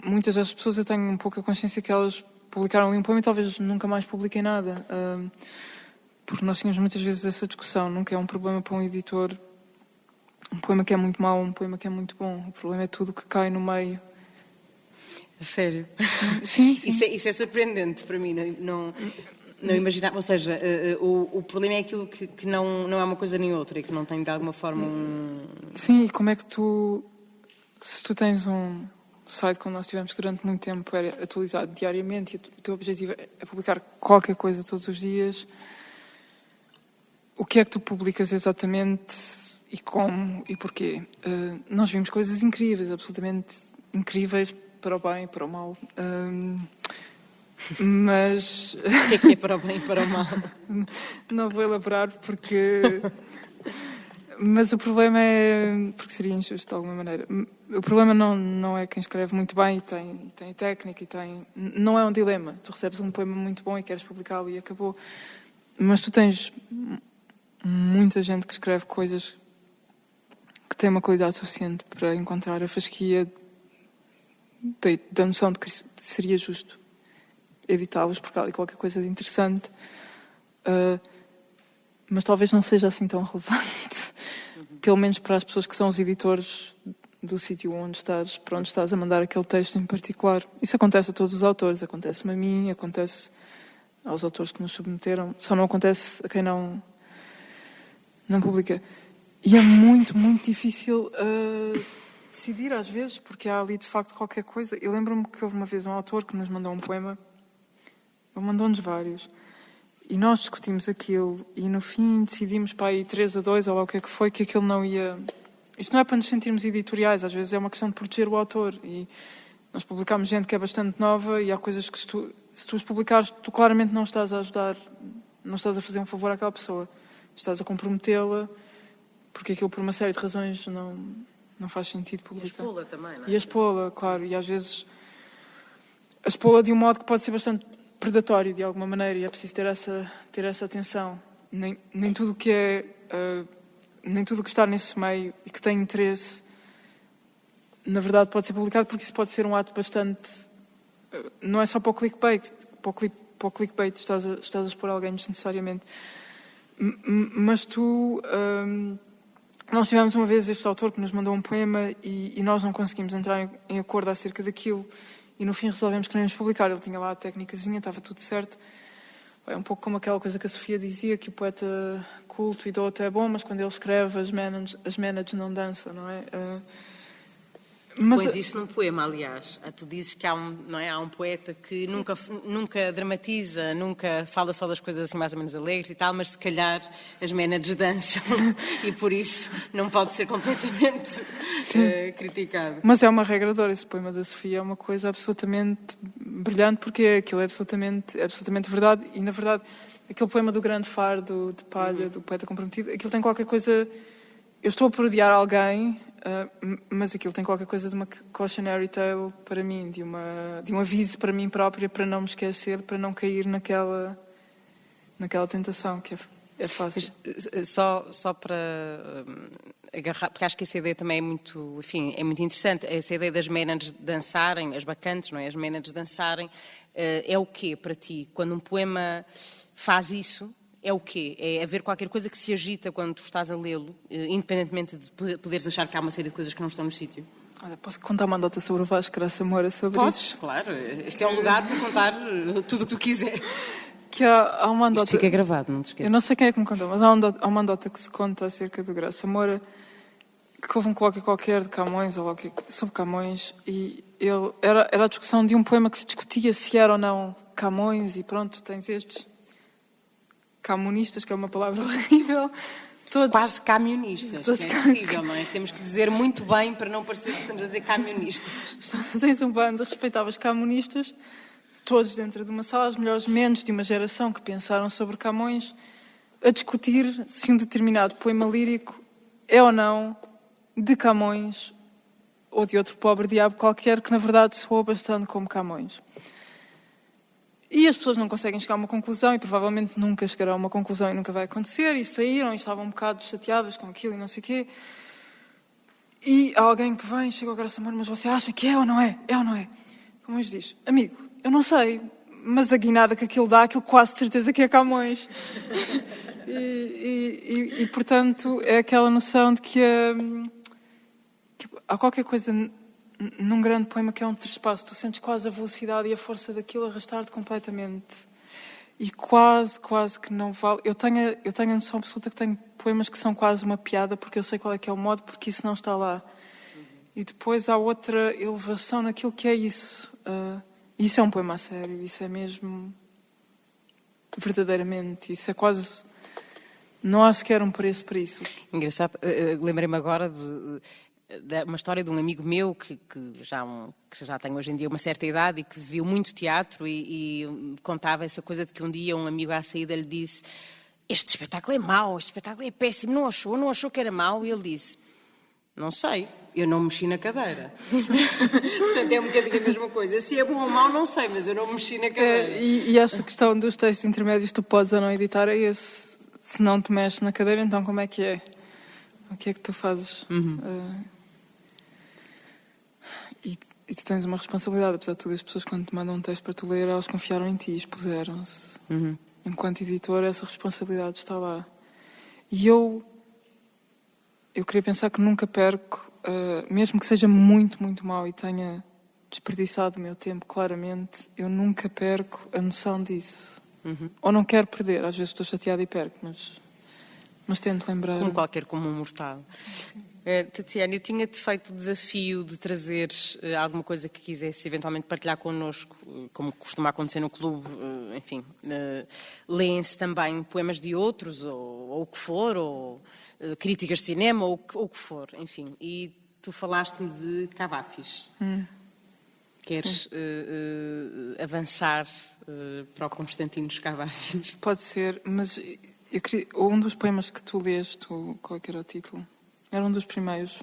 muitas das pessoas, eu tenho um pouco a consciência que elas publicaram ali um poema e talvez nunca mais publiquem nada. Porque nós tínhamos muitas vezes essa discussão. Nunca é um problema para um editor um poema que é muito mau, um poema que é muito bom. O problema é tudo que cai no meio. Sério? Sim. Isso é surpreendente para mim, não imaginava. Ou seja, o problema é aquilo que não é uma coisa nem outra e que não tem de alguma forma Sim, e como é que se tu tens um site como nós tivemos durante muito tempo, era atualizado diariamente, e o teu objetivo é publicar qualquer coisa todos os dias, o que é que tu publicas exatamente e como e porquê? Nós vimos coisas incríveis, absolutamente incríveis, para o bem e para o mal. Mas... O que é para o bem e para o mal? Não vou elaborar porque... Mas o problema é... Porque seria injusto de alguma maneira. O problema não é quem escreve muito bem e tem técnica e tem... Não é um dilema. Tu recebes um poema muito bom e queres publicá-lo e acabou. Mas tu tens muita gente que escreve coisas que têm uma qualidade suficiente para encontrar a fasquia da noção de que seria justo editá-los porque há ali qualquer coisa de interessante, mas talvez não seja assim tão relevante, pelo menos para as pessoas que são os editores do sítio para onde estás a mandar aquele texto em particular. Isso acontece a todos os autores, acontece-me a mim, acontece aos autores que nos submeteram, só não acontece a quem não publica. E é muito, muito difícil decidir às vezes, porque há ali de facto qualquer coisa. Eu lembro-me que houve uma vez um autor que nos mandou um poema, ele mandou-nos vários, e nós discutimos aquilo, e no fim decidimos para aí 3-2, ou lá o que é que foi, que aquilo não ia... Isto não é para nos sentirmos editoriais, às vezes é uma questão de proteger o autor, e nós publicamos gente que é bastante nova, e há coisas que se tu os publicares, tu claramente não estás a ajudar, não estás a fazer um favor àquela pessoa, estás a comprometê-la, porque aquilo por uma série de razões não faz sentido publicar. E a expô-la também, não é? E a expô-la, claro, e às vezes a expô-la de um modo que pode ser bastante predatório de alguma maneira, e é preciso ter essa atenção. Nem tudo que nem tudo que está nesse meio e que tem interesse, na verdade pode ser publicado, porque isso pode ser um ato bastante... Não é só para o clickbait, estás a expor alguém desnecessariamente. Mas nós tivemos uma vez este autor que nos mandou um poema e nós não conseguimos entrar em acordo acerca daquilo, e no fim resolvemos que não íamos publicar. Ele tinha lá a técnicazinha, estava tudo certo. É um pouco como aquela coisa que a Sofia dizia, que o poeta culto e douto é bom, mas quando ele escreve as ménages não dançam, não é? Pois isso num poema, aliás. Tu dizes que há um poeta que nunca dramatiza, nunca fala só das coisas assim mais ou menos alegres e tal, mas se calhar as ménades dançam e por isso não pode ser completamente criticado. Mas é uma regra de ouro. Esse poema da Sofia é uma coisa absolutamente brilhante, porque aquilo é absolutamente verdade. E, na verdade, aquele poema do Grande Fardo de Palha, do Poeta Comprometido, aquilo tem qualquer coisa... Eu estou a parodiar alguém... mas aquilo tem qualquer coisa de uma cautionary tale para mim, de um aviso para mim própria, para não me esquecer, para não cair naquela tentação, que é fácil. Mas, só para agarrar, porque acho que essa ideia também é muito interessante, essa ideia das ménades dançarem, as bacantes, não é? As ménades dançarem, é o quê para ti? Quando um poema faz isso, é o quê? É haver qualquer coisa que se agita quando tu estás a lê-lo, independentemente de poderes achar que há uma série de coisas que não estão no sítio? Olha, posso contar uma anedota sobre o Vasco Graça Moura sobre Podes, isso? claro. Este é um lugar para contar tudo o que tu quiser. Que há uma anedota... Isto fica gravado, não te esqueças. Eu não sei quem é que me contou, mas há uma anedota que se conta acerca do Graça Moura, que houve um colóquio qualquer de Camões, ou sobre Camões, e era a discussão de um poema que se discutia se era ou não Camões, e pronto, tens estes... Camonistas, que é uma palavra horrível. Todos... Quase camionistas, que é horrível, não é? Temos que dizer muito bem para não parecer que estamos a dizer camionistas. Tens um bando de respeitáveis camonistas, todos dentro de uma sala, os melhores mentes de uma geração que pensaram sobre Camões, a discutir se um determinado poema lírico é ou não de Camões ou de outro pobre diabo qualquer que, na verdade, soou bastante como Camões. E as pessoas não conseguem chegar a uma conclusão e provavelmente nunca chegarão a uma conclusão e nunca vai acontecer. E saíram e estavam um bocado chateadas com aquilo e não sei o quê. E há alguém que vem, chega ao Graça Moura, mas você acha que é ou não é? É ou não é? Camões diz, amigo, eu não sei, mas a guinada que aquilo dá, aquilo quase de certeza que é Camões. E portanto, é aquela noção de que há qualquer coisa... num grande poema que é um trespasso, tu sentes quase a velocidade e a força daquilo arrastar-te completamente e quase que não vale. Eu tenho a noção absoluta que tenho poemas que são quase uma piada porque eu sei qual é que é o modo, porque isso não está lá. E depois há outra elevação naquilo que é isso. Isso é um poema a sério, isso é mesmo verdadeiramente, isso é quase... Não há sequer um preço para isso. Engraçado, lembrei-me agora de uma história de um amigo meu que já tem hoje em dia uma certa idade e que viu muito teatro e contava essa coisa de que um dia um amigo à saída lhe disse: este espetáculo é mau, este espetáculo é péssimo, não achou que era mau? E ele disse: não sei, eu não mexi na cadeira. Portanto, é um bocadinho a mesma coisa. Se é bom ou mau, não sei, mas eu não mexi na cadeira. E esta questão dos textos intermédios tu podes ou não editar é esse. Se não te mexes na cadeira, então como é que é? O que é que tu fazes? E tu tens uma responsabilidade, apesar de tudo, as pessoas quando te mandam um texto para tu ler, elas confiaram em ti, expuseram-se. Enquanto editor, essa responsabilidade está lá. E eu queria pensar que nunca perco, mesmo que seja muito, muito mau e tenha desperdiçado o meu tempo, claramente, eu nunca perco a noção disso. Ou não quero perder, às vezes estou chateada e perco, mas tento lembrar. Como qualquer comum mortal. Tatiana, eu tinha-te feito o desafio de trazeres alguma coisa que quisesse eventualmente partilhar connosco, como costuma acontecer no clube, enfim. Leem-se também poemas de outros, ou o que for, ou críticas de cinema, ou o que for, enfim. E tu falaste-me de Cavafis. Queres avançar para o Constantino dos Cavafis? Pode ser, mas eu queria, um dos poemas que tu leste, qual é que era o título? Era um dos primeiros.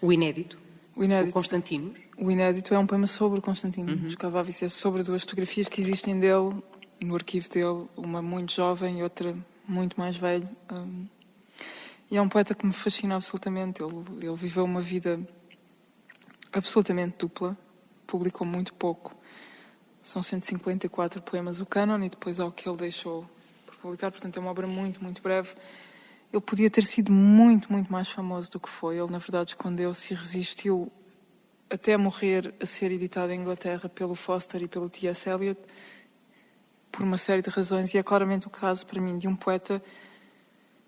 O inédito? O inédito. O Constantino? O inédito é um poema sobre o Constantino dos Cavafis. É sobre duas fotografias que existem dele, no arquivo dele, uma muito jovem e outra muito mais velha. E é um poeta que me fascina absolutamente. Ele viveu uma vida absolutamente dupla. Publicou muito pouco. São 154 poemas o cânon e depois ao que ele deixou por publicar. Portanto, é uma obra muito, muito breve. Ele podia ter sido muito, muito mais famoso do que foi. Ele, na verdade, escondeu-se e resistiu até morrer a ser editado em Inglaterra pelo Foster e pelo T.S. Eliot por uma série de razões. E é claramente o caso, para mim, de um poeta...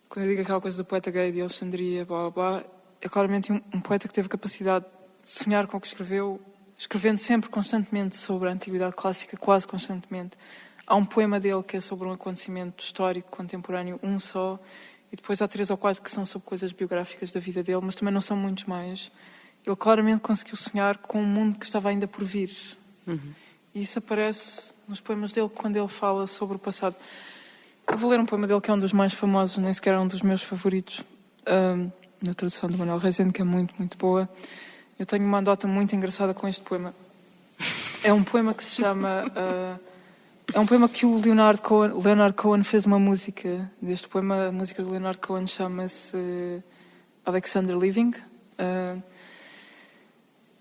Quando eu digo aquela coisa do poeta gay de Alexandria, blá, blá, blá, é claramente um poeta que teve capacidade sonhar com o que escreveu, escrevendo sempre constantemente sobre a Antiguidade Clássica, quase constantemente. Há um poema dele que é sobre um acontecimento histórico contemporâneo, um só, e depois há 3 ou 4 que são sobre coisas biográficas da vida dele, mas também não são muitos mais. Ele claramente conseguiu sonhar com um mundo que estava ainda por vir. E isso aparece nos poemas dele quando ele fala sobre o passado. Eu vou ler um poema dele que é um dos mais famosos, nem sequer é um dos meus favoritos, na tradução do Manuel Rezende, que é muito, muito boa. Eu tenho uma anedota muito engraçada com este poema. É um poema que se chama... é um poema que o Leonard Cohen fez uma música deste poema. A música de Leonard Cohen chama-se Alexander Living.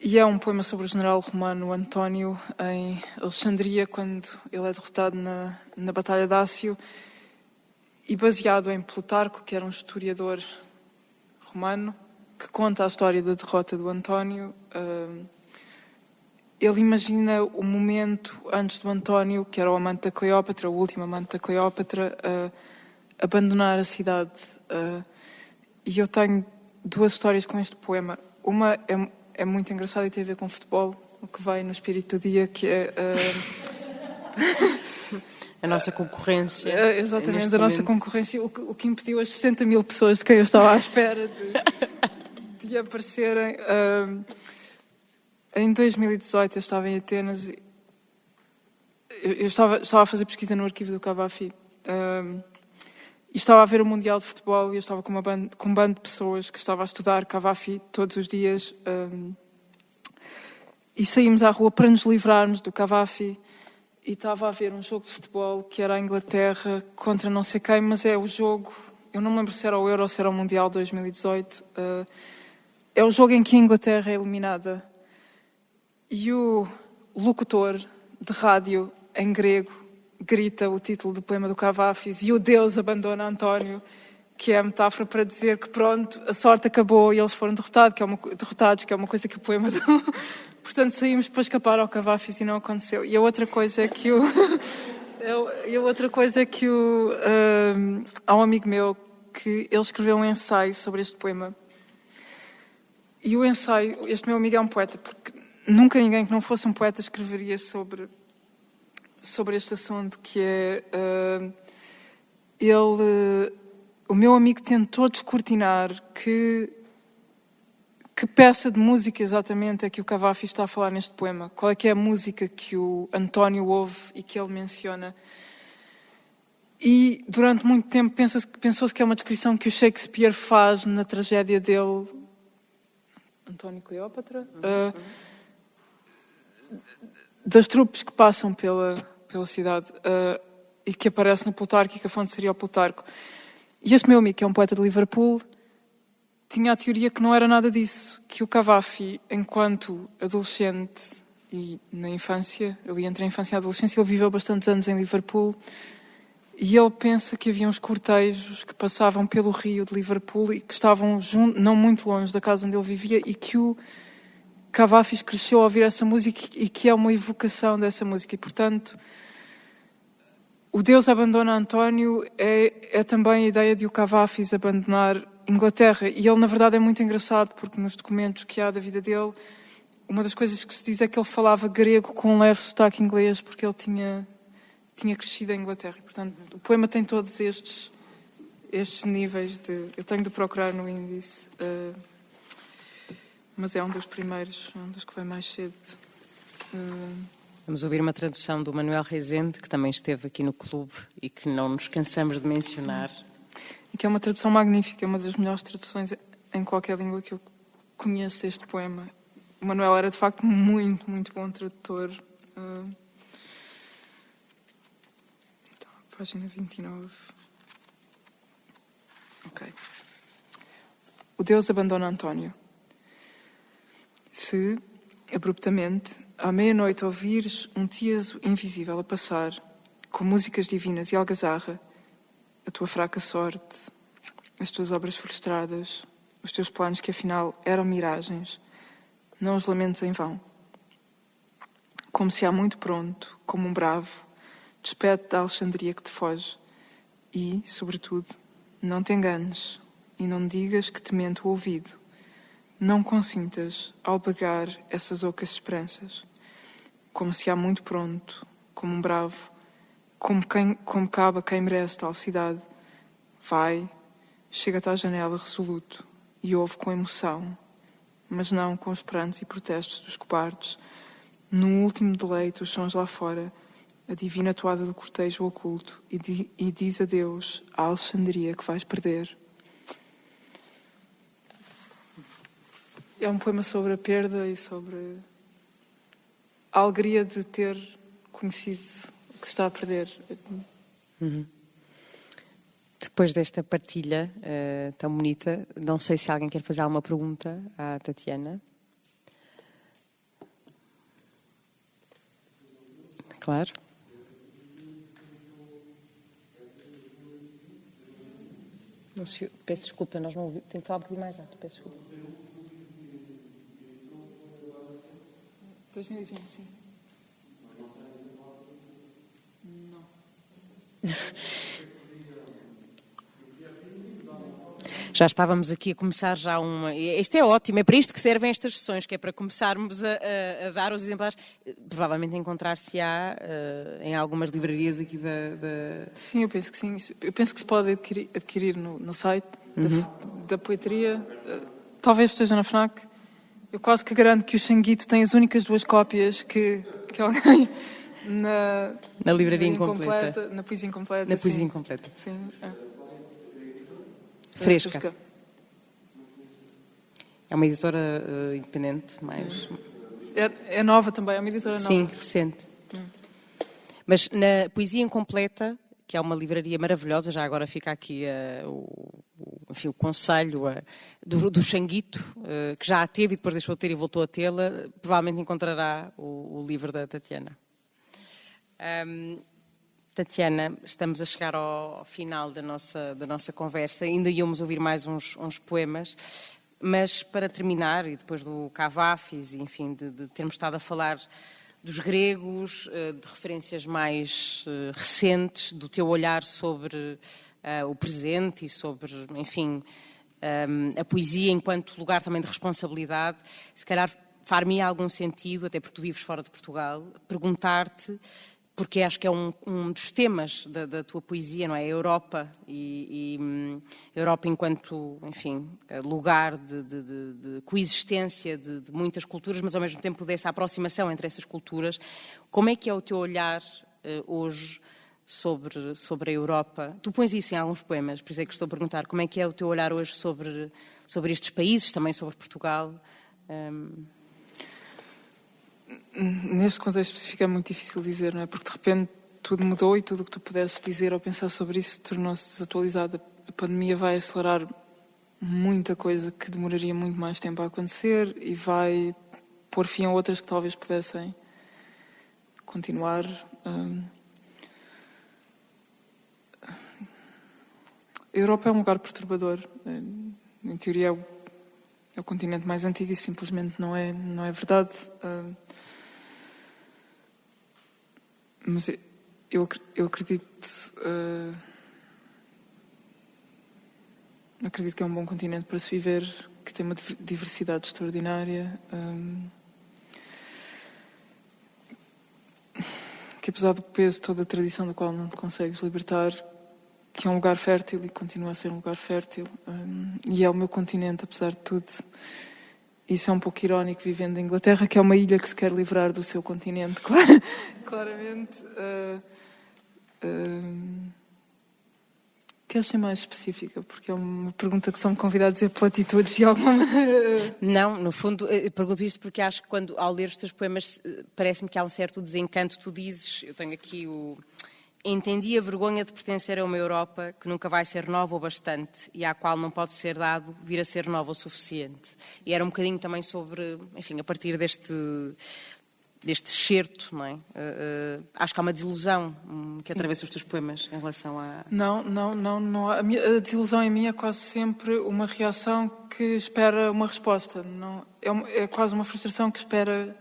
E é um poema sobre o general romano António em Alexandria, quando ele é derrotado na Batalha de Ácio, e baseado em Plutarco, que era um historiador romano, que conta a história da derrota do António. Ele imagina o momento antes do António, que era o amante da Cleópatra, o último amante da Cleópatra, abandonar a cidade. E eu tenho 2 histórias com este poema. Uma é muito engraçada e tem a ver com futebol, o que vai no espírito do dia, que é... A nossa concorrência. Exatamente, da nossa concorrência, o que impediu as 60 mil pessoas de quem eu estava à espera de aparecerem. Em 2018 eu estava em Atenas, eu estava a fazer pesquisa no arquivo do Cavafi, e estava a ver o Mundial de Futebol, e eu estava com um bando de pessoas que estava a estudar Cavafi todos os dias, e saímos à rua para nos livrarmos do Cavafi, e estava a ver um jogo de futebol que era a Inglaterra contra não sei quem, mas é o jogo, eu não me lembro se era o Euro ou se era o Mundial 2018, é o jogo em que a Inglaterra é eliminada. E o locutor de rádio, em grego, grita o título do poema do Cavafis, e o Deus abandona António, que é a metáfora para dizer que pronto, a sorte acabou e eles foram derrotados, que é uma coisa que o poema... Portanto, saímos para escapar ao Cavafis e não aconteceu. E a outra coisa é que há um amigo meu que ele escreveu um ensaio sobre este poema. E o ensaio, este meu amigo é um poeta, porque nunca ninguém que não fosse um poeta escreveria sobre este assunto, que é... o meu amigo tentou descortinar que peça de música exatamente é que o Cavafi está a falar neste poema. Qual é que é a música que o António ouve e que ele menciona. E durante muito tempo pensou-se que é uma descrição que o Shakespeare faz na tragédia dele, António e Cleópatra, das trupes que passam pela cidade e que aparece no Plutarco, e que a fonte seria o Plutarco. E este meu amigo, que é um poeta de Liverpool, tinha a teoria que não era nada disso, que o Cavafi, enquanto adolescente e na infância, ali entre a infância e a adolescência, ele viveu bastantes anos em Liverpool, e ele pensa que havia uns cortejos que passavam pelo rio de Liverpool e que estavam não muito longe da casa onde ele vivia, e que o Cavafis cresceu a ouvir essa música e que é uma evocação dessa música. E, portanto, o Deus abandona António é também a ideia de o Cavafis abandonar Inglaterra. E ele, na verdade, é muito engraçado, porque nos documentos que há da vida dele, uma das coisas que se diz é que ele falava grego com um leve sotaque inglês, porque ele tinha crescido em Inglaterra. E, portanto, o poema tem todos estes níveis de... Eu tenho de procurar no índice, mas é um dos primeiros, um dos que vai mais cedo. Vamos ouvir uma tradução do Manuel Rezende, que também esteve aqui no clube e que não nos cansamos de mencionar. E que é uma tradução magnífica, é uma das melhores traduções em qualquer língua que eu conheço deste poema. O Manuel era, de facto, muito, muito bom tradutor. Então, página 29. Ok. O Deus abandona António. Se, abruptamente, à meia-noite ouvires um tieso invisível a passar, com músicas divinas e algazarra, a tua fraca sorte, as tuas obras frustradas, os teus planos que afinal eram miragens, não os lamentes em vão. Como se há muito pronto, como um bravo, despede da Alexandria que te foge e, sobretudo, não te enganes e não digas que te mente o ouvido. Não consintas albergar essas ocas esperanças, como se há muito pronto, como um bravo, como cabe a quem merece tal cidade. Vai, chega-te à janela resoluto e ouve com emoção, mas não com os prantos e protestos dos cobardes. No último deleite, os sons lá fora, a divina toada do cortejo oculto, e diz adeus à Alexandria que vais perder. É um poema sobre a perda e sobre a alegria de ter conhecido o que se está a perder. Depois desta partilha tão bonita, não sei se alguém quer fazer alguma pergunta à Tatiana. Claro. Não sei, peço desculpa, nós não ouvimos. Tenho que falar um bocadinho mais alto, peço desculpa. 2020, sim. Não. Já estávamos aqui a começar já uma... Isto é ótimo, é para isto que servem estas sessões, que é para começarmos a dar os exemplares. Provavelmente encontrar-se-á em algumas livrarias aqui da... Sim, eu penso que sim. Eu penso que se pode adquirir no site da poetaria. Talvez esteja na FNAC. Eu quase que garanto que o Xanguito tem as únicas 2 cópias que alguém... Na livraria incompleta. Na poesia incompleta. Na poesia incompleta. Sim, Fresca. É uma editora independente, mais... É nova também, é uma editora nova. Sim, recente. Mas na Poesia Incompleta, que é uma livraria maravilhosa, já agora fica aqui o conselho do Xanguito, que já a teve e depois deixou de ter e voltou a tê-la, provavelmente encontrará o livro da Tatiana. Tatiana, estamos a chegar ao final da nossa conversa. Ainda íamos ouvir mais uns poemas, mas para terminar, e depois do Cavafis, enfim, de termos estado a falar dos gregos, de referências mais recentes, do teu olhar sobre o presente e sobre, enfim, a poesia enquanto lugar também de responsabilidade, se calhar far-me algum sentido, até porque tu vives fora de Portugal, perguntar-te, porque acho que é um dos temas da tua poesia, não é? A Europa e Europa enquanto, enfim, lugar de coexistência de muitas culturas, mas ao mesmo tempo dessa aproximação entre essas culturas. Como é que é o teu olhar hoje sobre a Europa? Tu pões isso em alguns poemas, por isso é que estou a perguntar, como é que é o teu olhar hoje sobre estes países, também sobre Portugal? Neste contexto específico é muito difícil dizer, não é? Porque de repente tudo mudou e tudo o que tu pudesses dizer ou pensar sobre isso tornou-se desatualizado. A pandemia vai acelerar muita coisa que demoraria muito mais tempo a acontecer e vai pôr fim a outras que talvez pudessem continuar. A Europa é um lugar perturbador. Em teoria é o continente mais antigo e simplesmente não é verdade. Mas eu acredito que é um bom continente para se viver, que tem uma diversidade extraordinária, que apesar do peso de toda a tradição da qual não te consegues libertar, que é um lugar fértil e continua a ser um lugar fértil, e é o meu continente, apesar de tudo. Isso é um pouco irónico, vivendo em Inglaterra, que é uma ilha que se quer livrar do seu continente, claramente. Queres ser mais específica? Porque é uma pergunta que só me convida a dizer platitudes de alguma maneira. Não, no fundo, pergunto isto porque acho que ao ler os teus poemas parece-me que há um certo desencanto. Tu dizes, eu tenho aqui entendi a vergonha de pertencer a uma Europa que nunca vai ser nova o bastante e à qual não pode ser dado vir a ser nova o suficiente. E era um bocadinho também sobre, enfim, a partir deste excerto, não é? Acho que há uma desilusão que atravessa os teus poemas em relação a... Não. A desilusão em mim é quase sempre uma reação que espera uma resposta. Não, é quase uma frustração que espera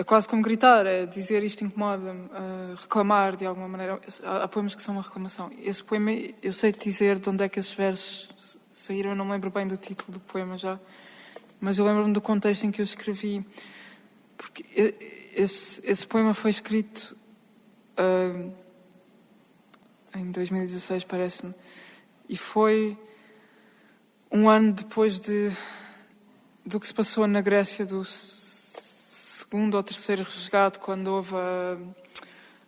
é quase como gritar, é dizer isto incomoda-me, reclamar de alguma maneira. Há poemas que são uma reclamação. Esse poema, eu sei te dizer de onde é que esses versos saíram, eu não me lembro bem do título do poema já, mas eu lembro-me do contexto em que eu escrevi, porque esse poema foi escrito em 2016, parece-me, e foi um ano depois do que se passou na Grécia, do segundo ou terceiro resgate, quando houve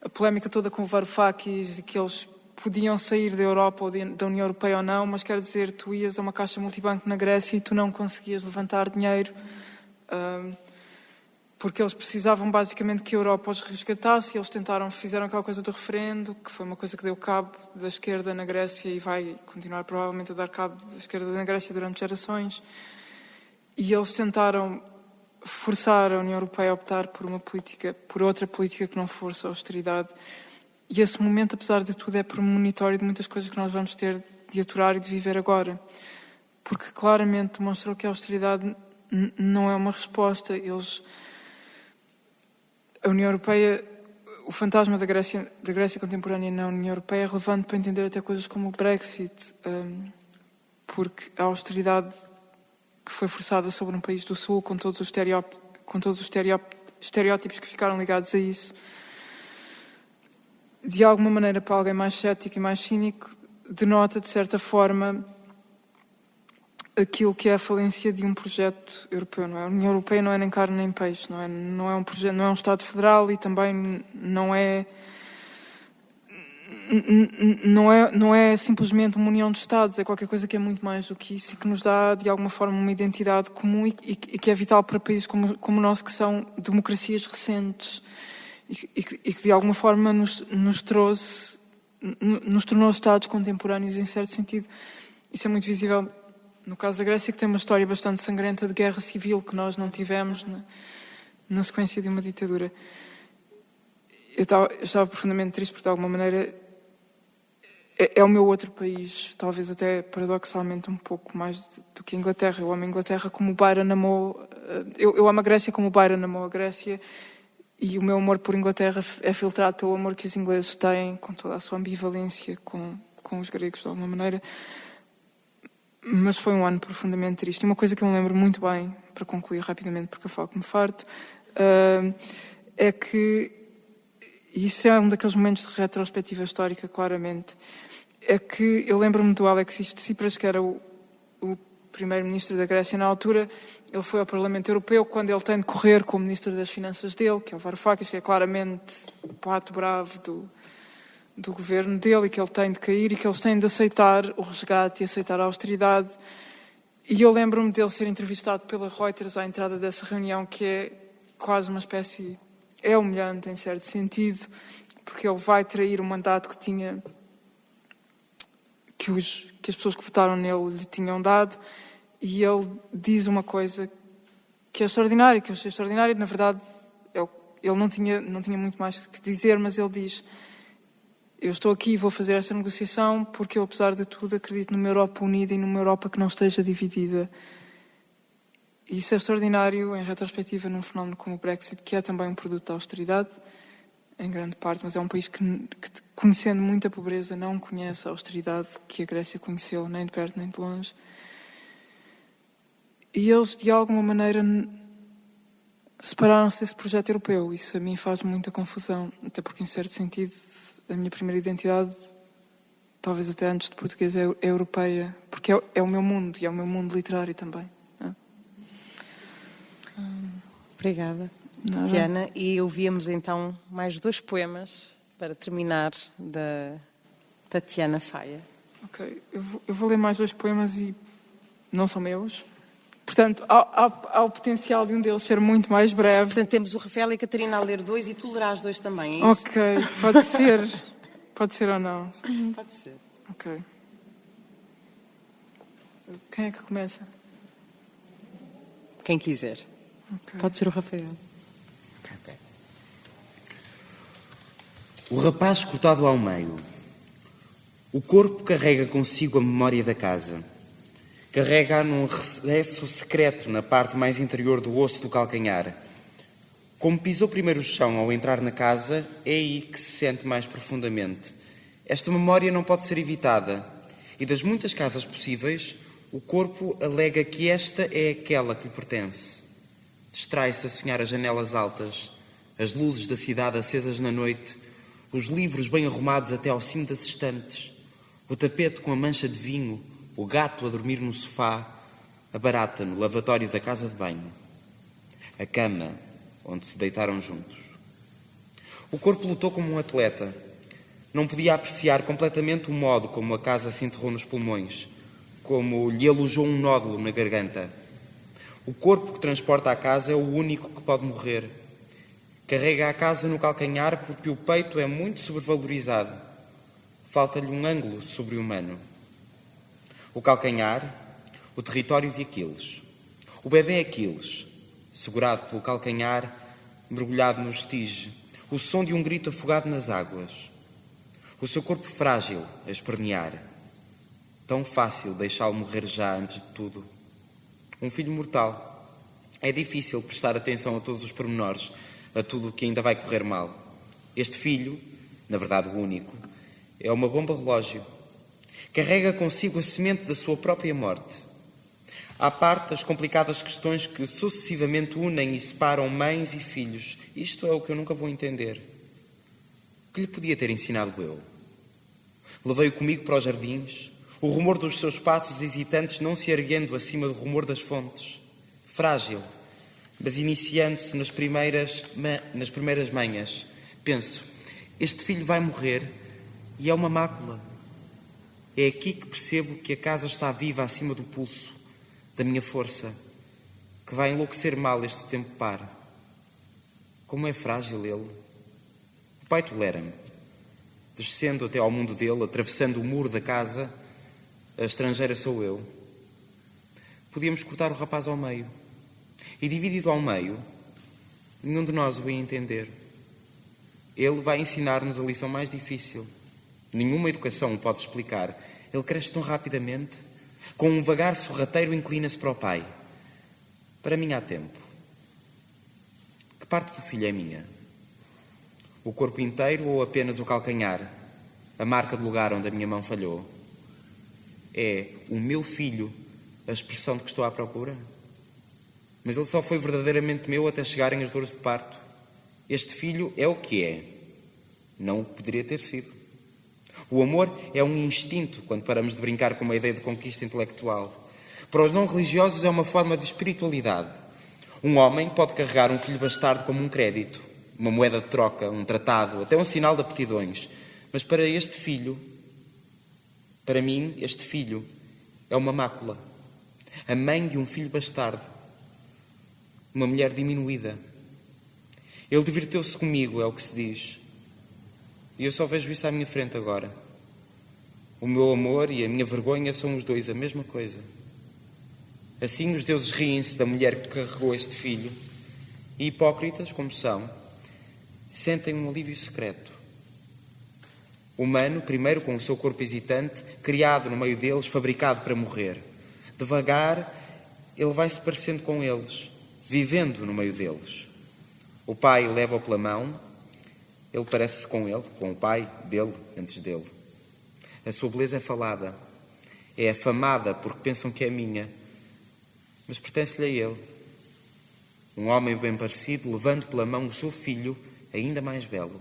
a polémica toda com o Varoufakis e que eles podiam sair da Europa ou da União Europeia ou não, mas quer dizer, tu ias a uma caixa multibanco na Grécia e tu não conseguias levantar dinheiro porque eles precisavam basicamente que a Europa os resgatasse, e eles fizeram aquela coisa do referendo, que foi uma coisa que deu cabo da esquerda na Grécia e vai continuar provavelmente a dar cabo da esquerda na Grécia durante gerações, e eles tentaram forçar a União Europeia a optar por outra política que não fosse a austeridade. E esse momento, apesar de tudo, é premonitório de muitas coisas que nós vamos ter de aturar e de viver agora. Porque claramente demonstrou que a austeridade não é uma resposta. A União Europeia, o fantasma da Grécia contemporânea na União Europeia é relevante para entender até coisas como o Brexit, porque a austeridade que foi forçada sobre um país do Sul, com todos os estereótipos que ficaram ligados a isso, de alguma maneira, para alguém mais cético e mais cínico, denota, de certa forma, aquilo que é a falência de um projeto europeu. Não é? A União Europeia não é nem carne nem peixe, não é um projeto, não é um Estado federal e também não é simplesmente uma união de Estados, é qualquer coisa que é muito mais do que isso e que nos dá, de alguma forma, uma identidade comum e que é vital para países como o nosso, que são democracias recentes e que, de alguma forma, nos tornou Estados contemporâneos, em certo sentido. Isso é muito visível no caso da Grécia, que tem uma história bastante sangrenta de guerra civil que nós não tivemos na sequência de uma ditadura. Eu estava profundamente triste porque, de alguma maneira, é o meu outro país, talvez até paradoxalmente um pouco mais do que a Inglaterra. Eu amo a Inglaterra como o Byron amou... Eu amo a Grécia como o Byron amou a Grécia, e o meu amor por Inglaterra é filtrado pelo amor que os ingleses têm, com toda a sua ambivalência com os gregos, de alguma maneira. Mas foi um ano profundamente triste. E uma coisa que eu me lembro muito bem, para concluir rapidamente, porque eu falo que me farto, é que, e isso é um daqueles momentos de retrospectiva histórica, claramente, é que eu lembro-me do Alexis Tsipras, que era o primeiro-ministro da Grécia na altura. Ele foi ao Parlamento Europeu quando ele tem de correr com o ministro das Finanças dele, que é o Varoufakis, que é claramente o pato bravo do governo dele, e que ele tem de cair e que eles têm de aceitar o resgate e aceitar a austeridade. E eu lembro-me dele ser entrevistado pela Reuters à entrada dessa reunião, que é quase uma espécie... É humilhante, em certo sentido, porque ele vai trair o mandato que tinha... que as pessoas que votaram nele lhe tinham dado, e ele diz uma coisa que é extraordinária, que eu achei extraordinária. Na verdade, ele não tinha muito mais que dizer, mas ele diz: eu estou aqui e vou fazer esta negociação porque eu, apesar de tudo, acredito numa Europa unida e numa Europa que não esteja dividida. E isso é extraordinário, em retrospectiva, num fenómeno como o Brexit, que é também um produto da austeridade, em grande parte, mas é um país que conhecendo muita pobreza, não conhece a austeridade que a Grécia conheceu, nem de perto nem de longe. E eles, de alguma maneira, separaram-se desse projeto europeu. Isso a mim faz muita confusão, até porque, em certo sentido, a minha primeira identidade, talvez até antes de português, é europeia, porque é o meu mundo, e é o meu mundo literário também. Obrigada, Tatiana. E ouvíamos então mais 2 poemas para terminar, da Tatiana Faia. Ok, eu vou ler mais 2 poemas e não são meus. Portanto, há o potencial de um deles ser muito mais breve. Portanto, temos o Rafael e a Catarina a ler 2 e tu lerás 2 também, é isso? Ok, pode ser. Pode ser ou não? Pode ser. Ok. Quem é que começa? Quem quiser. Okay. Pode ser o Rafael. Okay. O rapaz cortado ao meio. O corpo carrega consigo a memória da casa. Carrega-a num recesso secreto na parte mais interior do osso do calcanhar. Como pisou primeiro o chão ao entrar na casa, é aí que se sente mais profundamente. Esta memória não pode ser evitada, e das muitas casas possíveis, o corpo alega que esta é aquela que lhe pertence. Distrai-se a sonhar as janelas altas, as luzes da cidade acesas na noite, os livros bem arrumados até ao cimo das estantes, o tapete com a mancha de vinho, o gato a dormir no sofá, a barata no lavatório da casa de banho, a cama onde se deitaram juntos. O corpo lutou como um atleta. Não podia apreciar completamente o modo como a casa se enterrou nos pulmões, como lhe alojou um nódulo na garganta. O corpo que transporta a casa é o único que pode morrer. Carrega a casa no calcanhar porque o peito é muito sobrevalorizado. Falta-lhe um ângulo sobre-humano. O calcanhar, o território de Aquiles. O bebê Aquiles, segurado pelo calcanhar, mergulhado no estige, o som de um grito afogado nas águas. O seu corpo frágil a espernear. Tão fácil deixá-lo morrer já antes de tudo. Um filho mortal. É difícil prestar atenção a todos os pormenores, a tudo o que ainda vai correr mal. Este filho, na verdade o único, é uma bomba relógio. Carrega consigo a semente da sua própria morte. À parte as complicadas questões que sucessivamente unem e separam mães e filhos. Isto é o que eu nunca vou entender. O que lhe podia ter ensinado eu? Levei-o comigo para os jardins, o rumor dos seus passos hesitantes não se erguendo acima do rumor das fontes. Frágil, mas iniciando-se nas primeiras manhas. Penso, este filho vai morrer e é uma mácula. É aqui que percebo que a casa está viva acima do pulso, da minha força, que vai enlouquecer mal este tempo par. Como é frágil ele. O pai tolera-me. Descendo até ao mundo dele, atravessando o muro da casa, a estrangeira sou eu. Podíamos cortar o rapaz ao meio. E dividido ao meio, nenhum de nós o ia entender. Ele vai ensinar-nos a lição mais difícil. Nenhuma educação o pode explicar. Ele cresce tão rapidamente. Com um vagar sorrateiro inclina-se para o pai. Para mim há tempo. Que parte do filho é minha? O corpo inteiro ou apenas o calcanhar? A marca do lugar onde a minha mão falhou? É o meu filho a expressão de que estou à procura? Mas ele só foi verdadeiramente meu até chegarem as dores de parto. Este filho é o que é. Não o poderia ter sido. O amor é um instinto quando paramos de brincar com uma ideia de conquista intelectual. Para os não religiosos é uma forma de espiritualidade. Um homem pode carregar um filho bastardo como um crédito, uma moeda de troca, um tratado, até um sinal de aptidões. Mas para este filho, para mim, este filho é uma mácula. A mãe de um filho bastardo. Uma mulher diminuída. Ele diverteu-se comigo, é o que se diz. E eu só vejo isso à minha frente agora. O meu amor e a minha vergonha são os dois a mesma coisa. Assim os deuses riem-se da mulher que carregou este filho e, hipócritas como são, sentem um alívio secreto. Humano, primeiro com o seu corpo hesitante, criado no meio deles, fabricado para morrer. Devagar, ele vai se parecendo com eles, vivendo no meio deles. O pai leva-o pela mão, ele parece-se com ele, com o pai dele, antes dele. A sua beleza é falada, é afamada porque pensam que é minha, mas pertence-lhe a ele. Um homem bem parecido, levando pela mão o seu filho, ainda mais belo.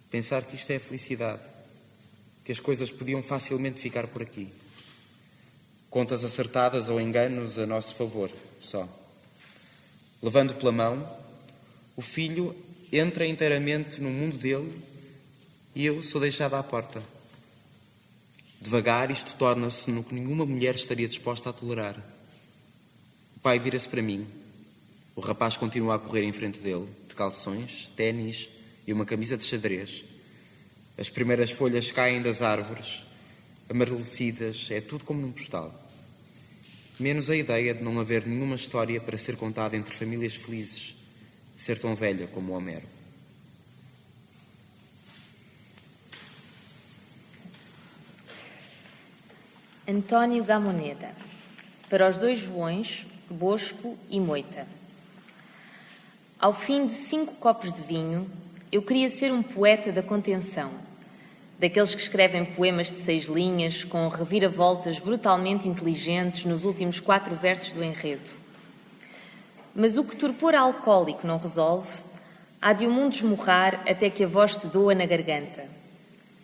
Pensar que isto é a felicidade, que as coisas podiam facilmente ficar por aqui. Contas acertadas ou enganos a nosso favor, só. Levando pela mão, o filho entra inteiramente no mundo dele e eu sou deixada à porta. Devagar isto torna-se no que nenhuma mulher estaria disposta a tolerar. O pai vira-se para mim. O rapaz continua a correr em frente dele, de calções, ténis e uma camisa de xadrez. As primeiras folhas caem das árvores, amarelecidas, é tudo como num postal. Menos a ideia de não haver nenhuma história para ser contada entre famílias felizes, ser tão velha como Homero. António Gamoneda. Para os dois Joões, Bosco e Moita. Ao fim de 5 copos de vinho, eu queria ser um poeta da contenção, daqueles que escrevem poemas de 6 linhas com reviravoltas brutalmente inteligentes nos últimos 4 versos do enredo. Mas o que torpor alcoólico não resolve, há de o mundo esmurrar até que a voz te doa na garganta,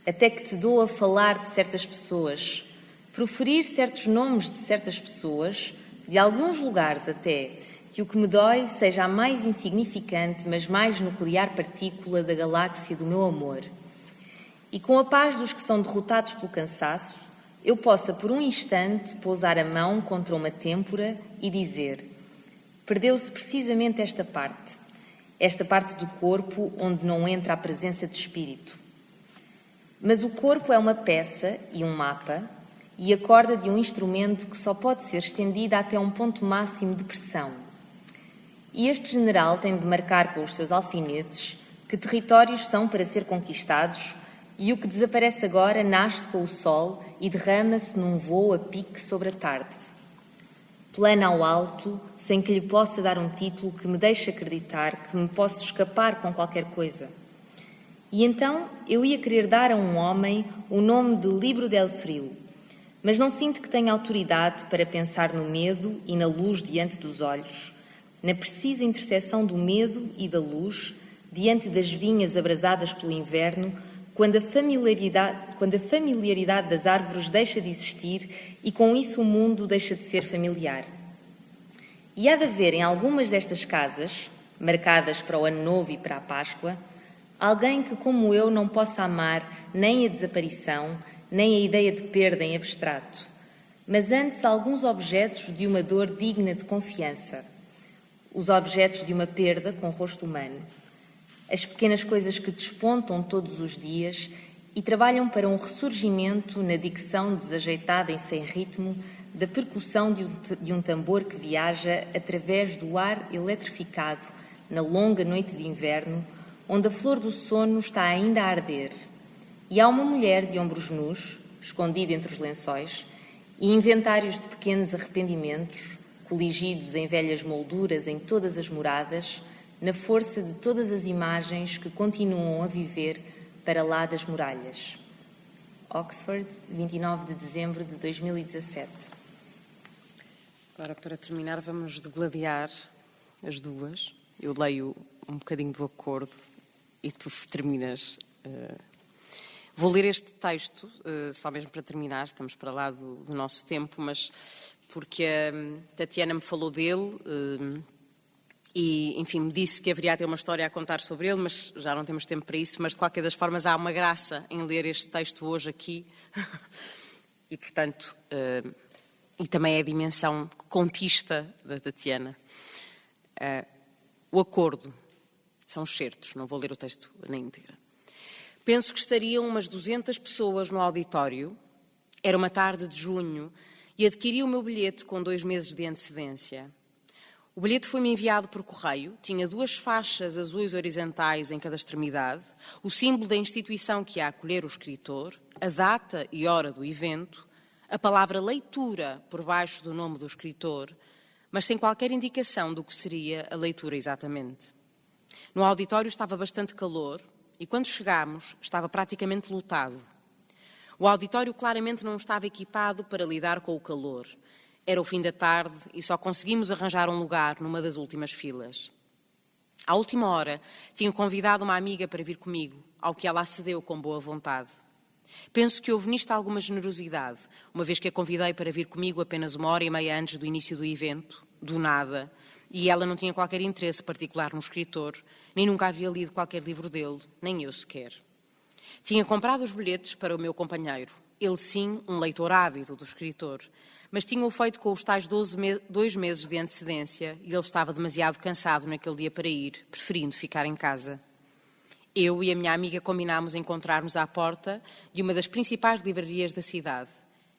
até que te doa falar de certas pessoas, proferir certos nomes de certas pessoas, de alguns lugares até, que o que me dói seja a mais insignificante, mas mais nuclear partícula da galáxia do meu amor. E com a paz dos que são derrotados pelo cansaço, eu possa por um instante pousar a mão contra uma têmpora e dizer: perdeu-se precisamente esta parte do corpo onde não entra a presença de espírito. Mas o corpo é uma peça e um mapa, e a corda de um instrumento que só pode ser estendida até um ponto máximo de pressão. E este general tem de marcar com os seus alfinetes que territórios são para ser conquistados, e o que desaparece agora nasce com o sol e derrama-se num voo a pique sobre a tarde. Plana ao alto, sem que lhe possa dar um título que me deixe acreditar que me posso escapar com qualquer coisa. E então eu ia querer dar a um homem o nome de Libro del Frio, mas não sinto que tenha autoridade para pensar no medo e na luz diante dos olhos, na precisa interseção do medo e da luz, diante das vinhas abrasadas pelo inverno, quando a familiaridade das árvores deixa de existir e com isso o mundo deixa de ser familiar. E há de haver em algumas destas casas, marcadas para o Ano Novo e para a Páscoa, alguém que, como eu, não possa amar nem a desaparição, nem a ideia de perda em abstrato, mas antes alguns objetos de uma dor digna de confiança, os objetos de uma perda com rosto humano, as pequenas coisas que despontam todos os dias e trabalham para um ressurgimento na dicção desajeitada e sem ritmo da percussão de um tambor que viaja através do ar eletrificado na longa noite de inverno, onde a flor do sono está ainda a arder. E há uma mulher de ombros nus, escondida entre os lençóis, e inventários de pequenos arrependimentos, coligidos em velhas molduras em todas as moradas, na força de todas as imagens que continuam a viver para lá das muralhas. Oxford, 29 de dezembro de 2017. Agora, para terminar, vamos degladiar as duas. Eu leio um bocadinho do acordo e tu terminas. Vou ler este texto, só mesmo para terminar, estamos para lá do nosso tempo, mas porque a Tatiana me falou dele e, enfim, me disse que haveria até uma história a contar sobre ele, mas já não temos tempo para isso, mas de qualquer das formas há uma graça em ler este texto hoje aqui e, portanto, e também é a dimensão contista da Tatiana. O acordo, são excertos, não vou ler o texto na íntegra. Penso que estariam umas 200 pessoas no auditório, era uma tarde de junho, e adquiri o meu bilhete com 2 meses de antecedência. O bilhete foi-me enviado por correio, tinha 2 faixas azuis horizontais em cada extremidade, o símbolo da instituição que ia acolher o escritor, a data e hora do evento, a palavra leitura por baixo do nome do escritor, mas sem qualquer indicação do que seria a leitura exatamente. No auditório estava bastante calor e quando chegámos estava praticamente lotado. O auditório claramente não estava equipado para lidar com o calor. Era o fim da tarde e só conseguimos arranjar um lugar numa das últimas filas. À última hora, tinha convidado uma amiga para vir comigo, ao que ela acedeu com boa vontade. Penso que houve nisto alguma generosidade, uma vez que a convidei para vir comigo apenas 1h30 antes do início do evento, do nada, e ela não tinha qualquer interesse particular no escritor, nem nunca havia lido qualquer livro dele, nem eu sequer. Tinha comprado os bilhetes para o meu companheiro, ele sim, um leitor ávido do escritor, mas tinha-o feito com os tais 2 meses de antecedência e ele estava demasiado cansado naquele dia para ir, preferindo ficar em casa. Eu e a minha amiga combinámos encontrar-nos à porta de uma das principais livrarias da cidade,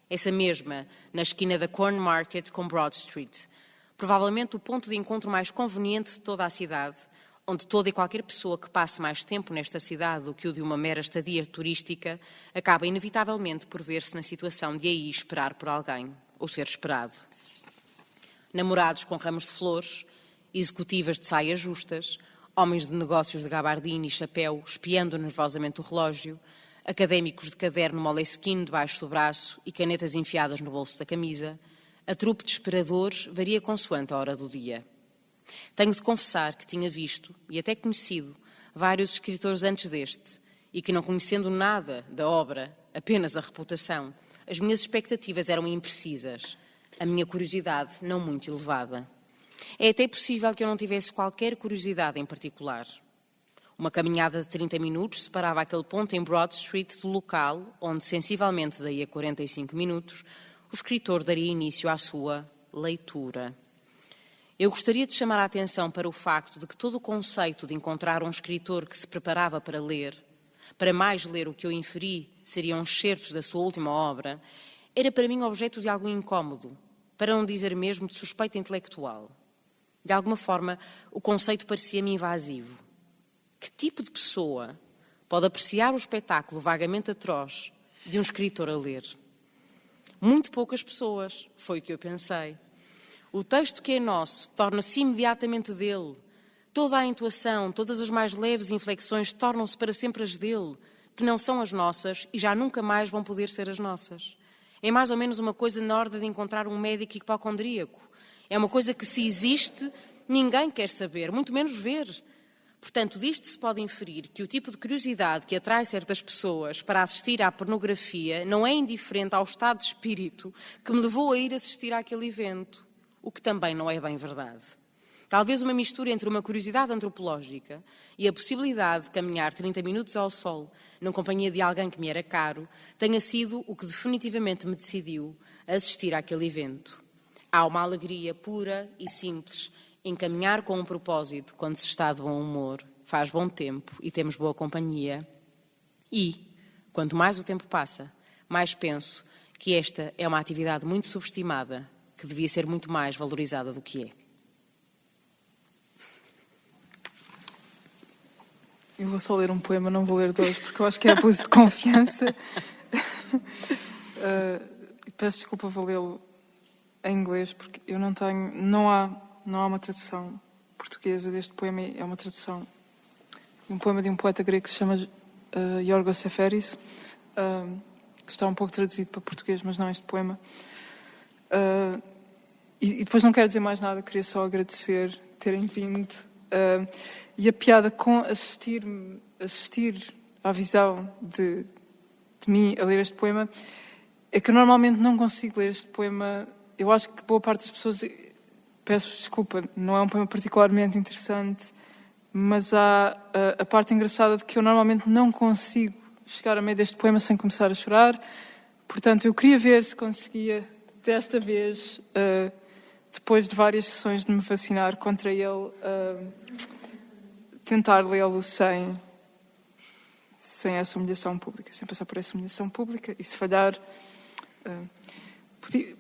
essa mesma, na esquina da Corn Market com Broad Street, provavelmente o ponto de encontro mais conveniente de toda a cidade, onde toda e qualquer pessoa que passe mais tempo nesta cidade do que o de uma mera estadia turística acaba inevitavelmente por ver-se na situação de aí esperar por alguém, ou ser esperado. Namorados com ramos de flores, executivas de saias justas, homens de negócios de gabardine e chapéu espiando nervosamente o relógio, académicos de caderno Moleskine debaixo do braço e canetas enfiadas no bolso da camisa, a trupe de esperadores varia consoante a hora do dia. Tenho de confessar que tinha visto, e até conhecido, vários escritores antes deste, e que, não conhecendo nada da obra, apenas a reputação, as minhas expectativas eram imprecisas, a minha curiosidade não muito elevada. É até possível que eu não tivesse qualquer curiosidade em particular. Uma caminhada de 30 minutos separava aquele ponto em Broad Street do local onde, sensivelmente daí a 45 minutos, o escritor daria início à sua leitura. Eu gostaria de chamar a atenção para o facto de que todo o conceito de encontrar um escritor que se preparava para ler, para mais ler o que eu inferi seriam excertos da sua última obra, era para mim objeto de algum incómodo, para não dizer mesmo de suspeita intelectual. De alguma forma, o conceito parecia-me invasivo. Que tipo de pessoa pode apreciar o espetáculo vagamente atroz de um escritor a ler? Muito poucas pessoas, foi o que eu pensei. O texto que é nosso torna-se imediatamente dele. Toda a entoação, todas as mais leves inflexões tornam-se para sempre as dele, que não são as nossas e já nunca mais vão poder ser as nossas. É mais ou menos uma coisa na ordem de encontrar um médico hipocondríaco. É uma coisa que, se existe, ninguém quer saber, muito menos ver. Portanto, disto se pode inferir que o tipo de curiosidade que atrai certas pessoas para assistir à pornografia não é indiferente ao estado de espírito que me levou a ir assistir àquele evento, o que também não é bem verdade. Talvez uma mistura entre uma curiosidade antropológica e a possibilidade de caminhar 30 minutos ao sol na companhia de alguém que me era caro tenha sido o que definitivamente me decidiu a assistir àquele evento. Há uma alegria pura e simples em caminhar com um propósito quando se está de bom humor, faz bom tempo e temos boa companhia. E, quanto mais o tempo passa, mais penso que esta é uma atividade muito subestimada, que devia ser muito mais valorizada do que é. Eu vou só ler um poema, não vou ler dois, porque eu acho que é abuso de confiança. Peço desculpa, vou lê-lo em inglês, porque eu não tenho... Não há uma tradução portuguesa deste poema, é uma tradução de um poema de um poeta grego que se chama Yorgos Seferis, que está um pouco traduzido para português, mas não este poema. E depois não quero dizer mais nada, queria só agradecer terem vindo. E a piada com assistir à visão de mim a ler este poema é que eu normalmente não consigo ler este poema. Eu acho que boa parte das pessoas... Peço desculpa, não é um poema particularmente interessante, mas há a parte engraçada de que eu normalmente não consigo chegar a meio deste poema sem começar a chorar. Portanto, eu queria ver se conseguia, desta vez, depois de várias sessões de me vacinar contra ele, tentar lê-lo sem essa humilhação pública, sem passar por essa humilhação pública. E se falhar,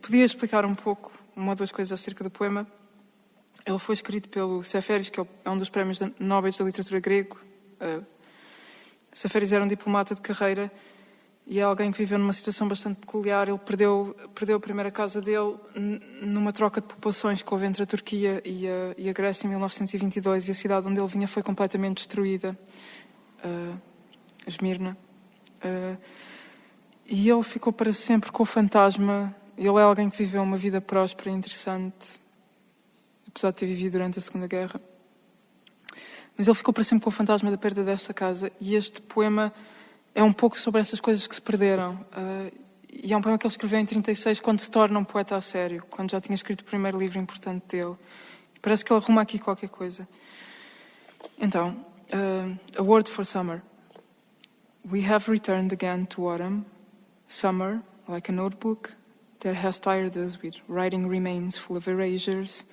podia explicar um pouco uma ou duas coisas acerca do poema. Ele foi escrito pelo Seferis, que é um dos prémios Nobel da literatura grego. Seferis era um diplomata de carreira e é alguém que viveu numa situação bastante peculiar. Ele perdeu a primeira casa dele numa troca de populações que houve entre a Turquia e a Grécia em 1922, e a cidade onde ele vinha foi completamente destruída, Esmirna. E ele ficou para sempre com o fantasma. Ele é alguém que viveu uma vida próspera e interessante, apesar de ter vivido durante a Segunda Guerra. Mas ele ficou para sempre com o fantasma da perda desta casa, e este poema é um pouco sobre essas coisas que se perderam. E é um poema que ele escreveu em 1936, quando se torna um poeta a sério, quando já tinha escrito o primeiro livro importante dele. Parece que ele arruma aqui qualquer coisa. Então, A Word for Summer. We have returned again to autumn. Summer, like a notebook that has tired us with writing remains full of erasures,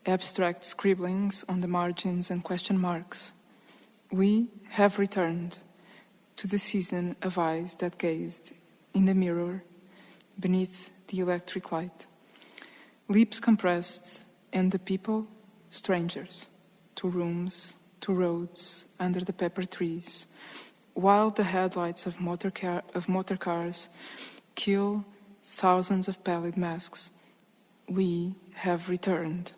abstract scribblings on the margins and question marks. We have returned to the season of eyes that gazed in the mirror beneath the electric light. Lips compressed, and the people, strangers, to rooms, to roads, under the pepper trees, while the headlights of motor cars kill thousands of pallid masks. We have returned.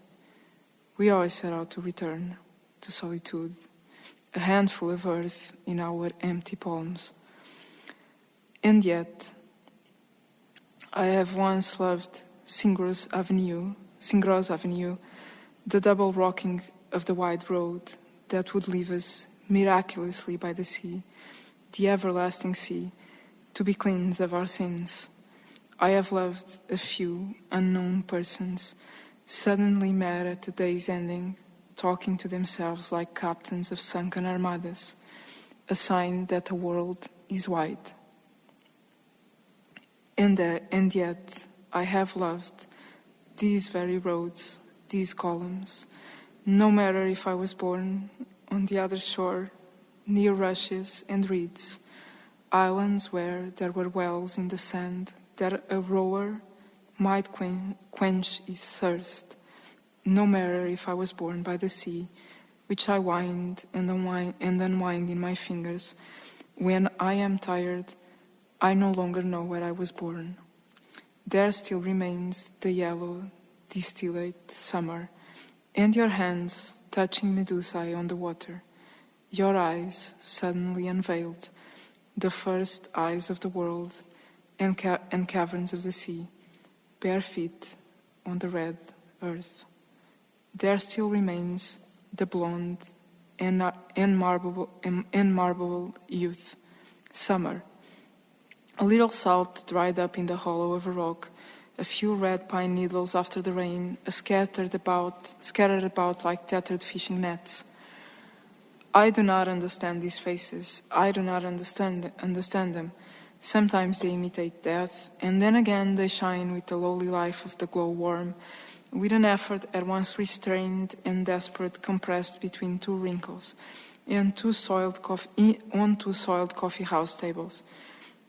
We always set out to return to solitude, a handful of earth in our empty palms. And yet, I have once loved Singros Avenue, the double rocking of the wide road that would leave us miraculously by the sea, the everlasting sea, to be cleansed of our sins. I have loved a few unknown persons, suddenly mad at the day's ending, talking to themselves like captains of sunken armadas, a sign that the world is wide. And yet, I have loved these very roads, these columns, no matter if I was born on the other shore, near rushes and reeds, islands where there were wells in the sand that a rower might quench his thirst, no matter if I was born by the sea, which I wind and unwind in my fingers. When I am tired, I no longer know where I was born. There still remains the yellow, distillate summer, and your hands touching Medusae on the water, your eyes suddenly unveiled, the first eyes of the world and caverns of the sea, bare feet on the red earth. There still remains the blonde and marble youth, summer. A little salt dried up in the hollow of a rock, a few red pine needles after the rain, scattered about like tattered fishing nets. I do not understand these faces. I do not understand them. Sometimes they imitate death, and then again they shine with the lowly life of the glowworm, with an effort at once restrained and desperate compressed between two wrinkles, and two soiled coffee house tables.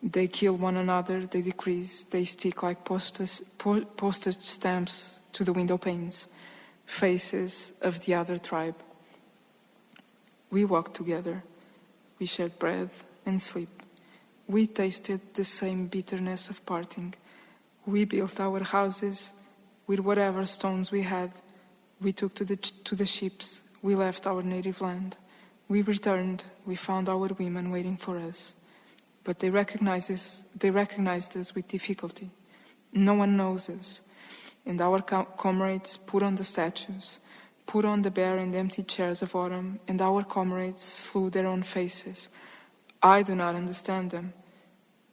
They kill one another, they decrease, they stick like postage stamps to the window panes, faces of the other tribe. We walked together, we shared bread and sleep. We tasted the same bitterness of parting. We built our houses with whatever stones we had. We took to the ships, we left our native land. We returned, we found our women waiting for us. But they recognized us with difficulty. No one knows us. And our comrades put on the statues, put on the bare and empty chairs of autumn, and our comrades slew their own faces. I do not understand them.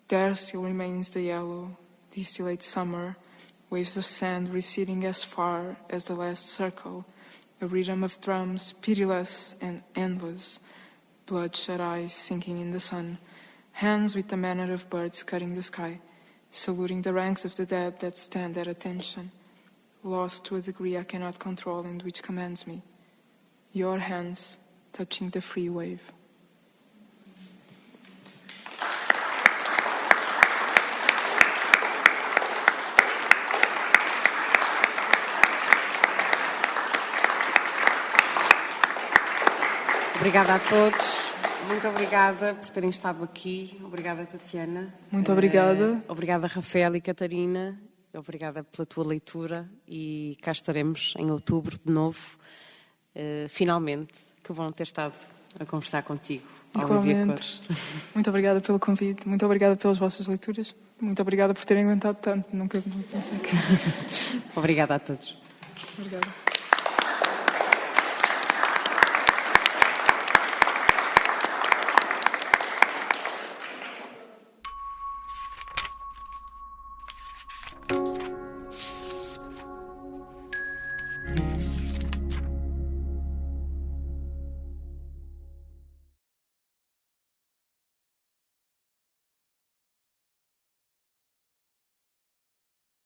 There still remains the yellow, distillate summer, waves of sand receding as far as the last circle, a rhythm of drums, pitiless and endless, bloodshot eyes sinking in the sun, hands with the manner of birds cutting the sky, saluting the ranks of the dead that stand at attention, lost to a degree I cannot control and which commands me. Your hands touching the free wave. Obrigada a todos. Muito obrigada por terem estado aqui. Obrigada, Tatiana. Muito obrigada. Obrigada, Rafael e Catarina. Obrigada pela tua leitura e cá estaremos em outubro de novo. Finalmente, que bom ter estado a conversar contigo. Igualmente. Muito obrigada pelo convite. Muito obrigada pelas vossas leituras. Muito obrigada por terem aguentado tanto. Nunca pensei que... Obrigada a todos. Obrigada.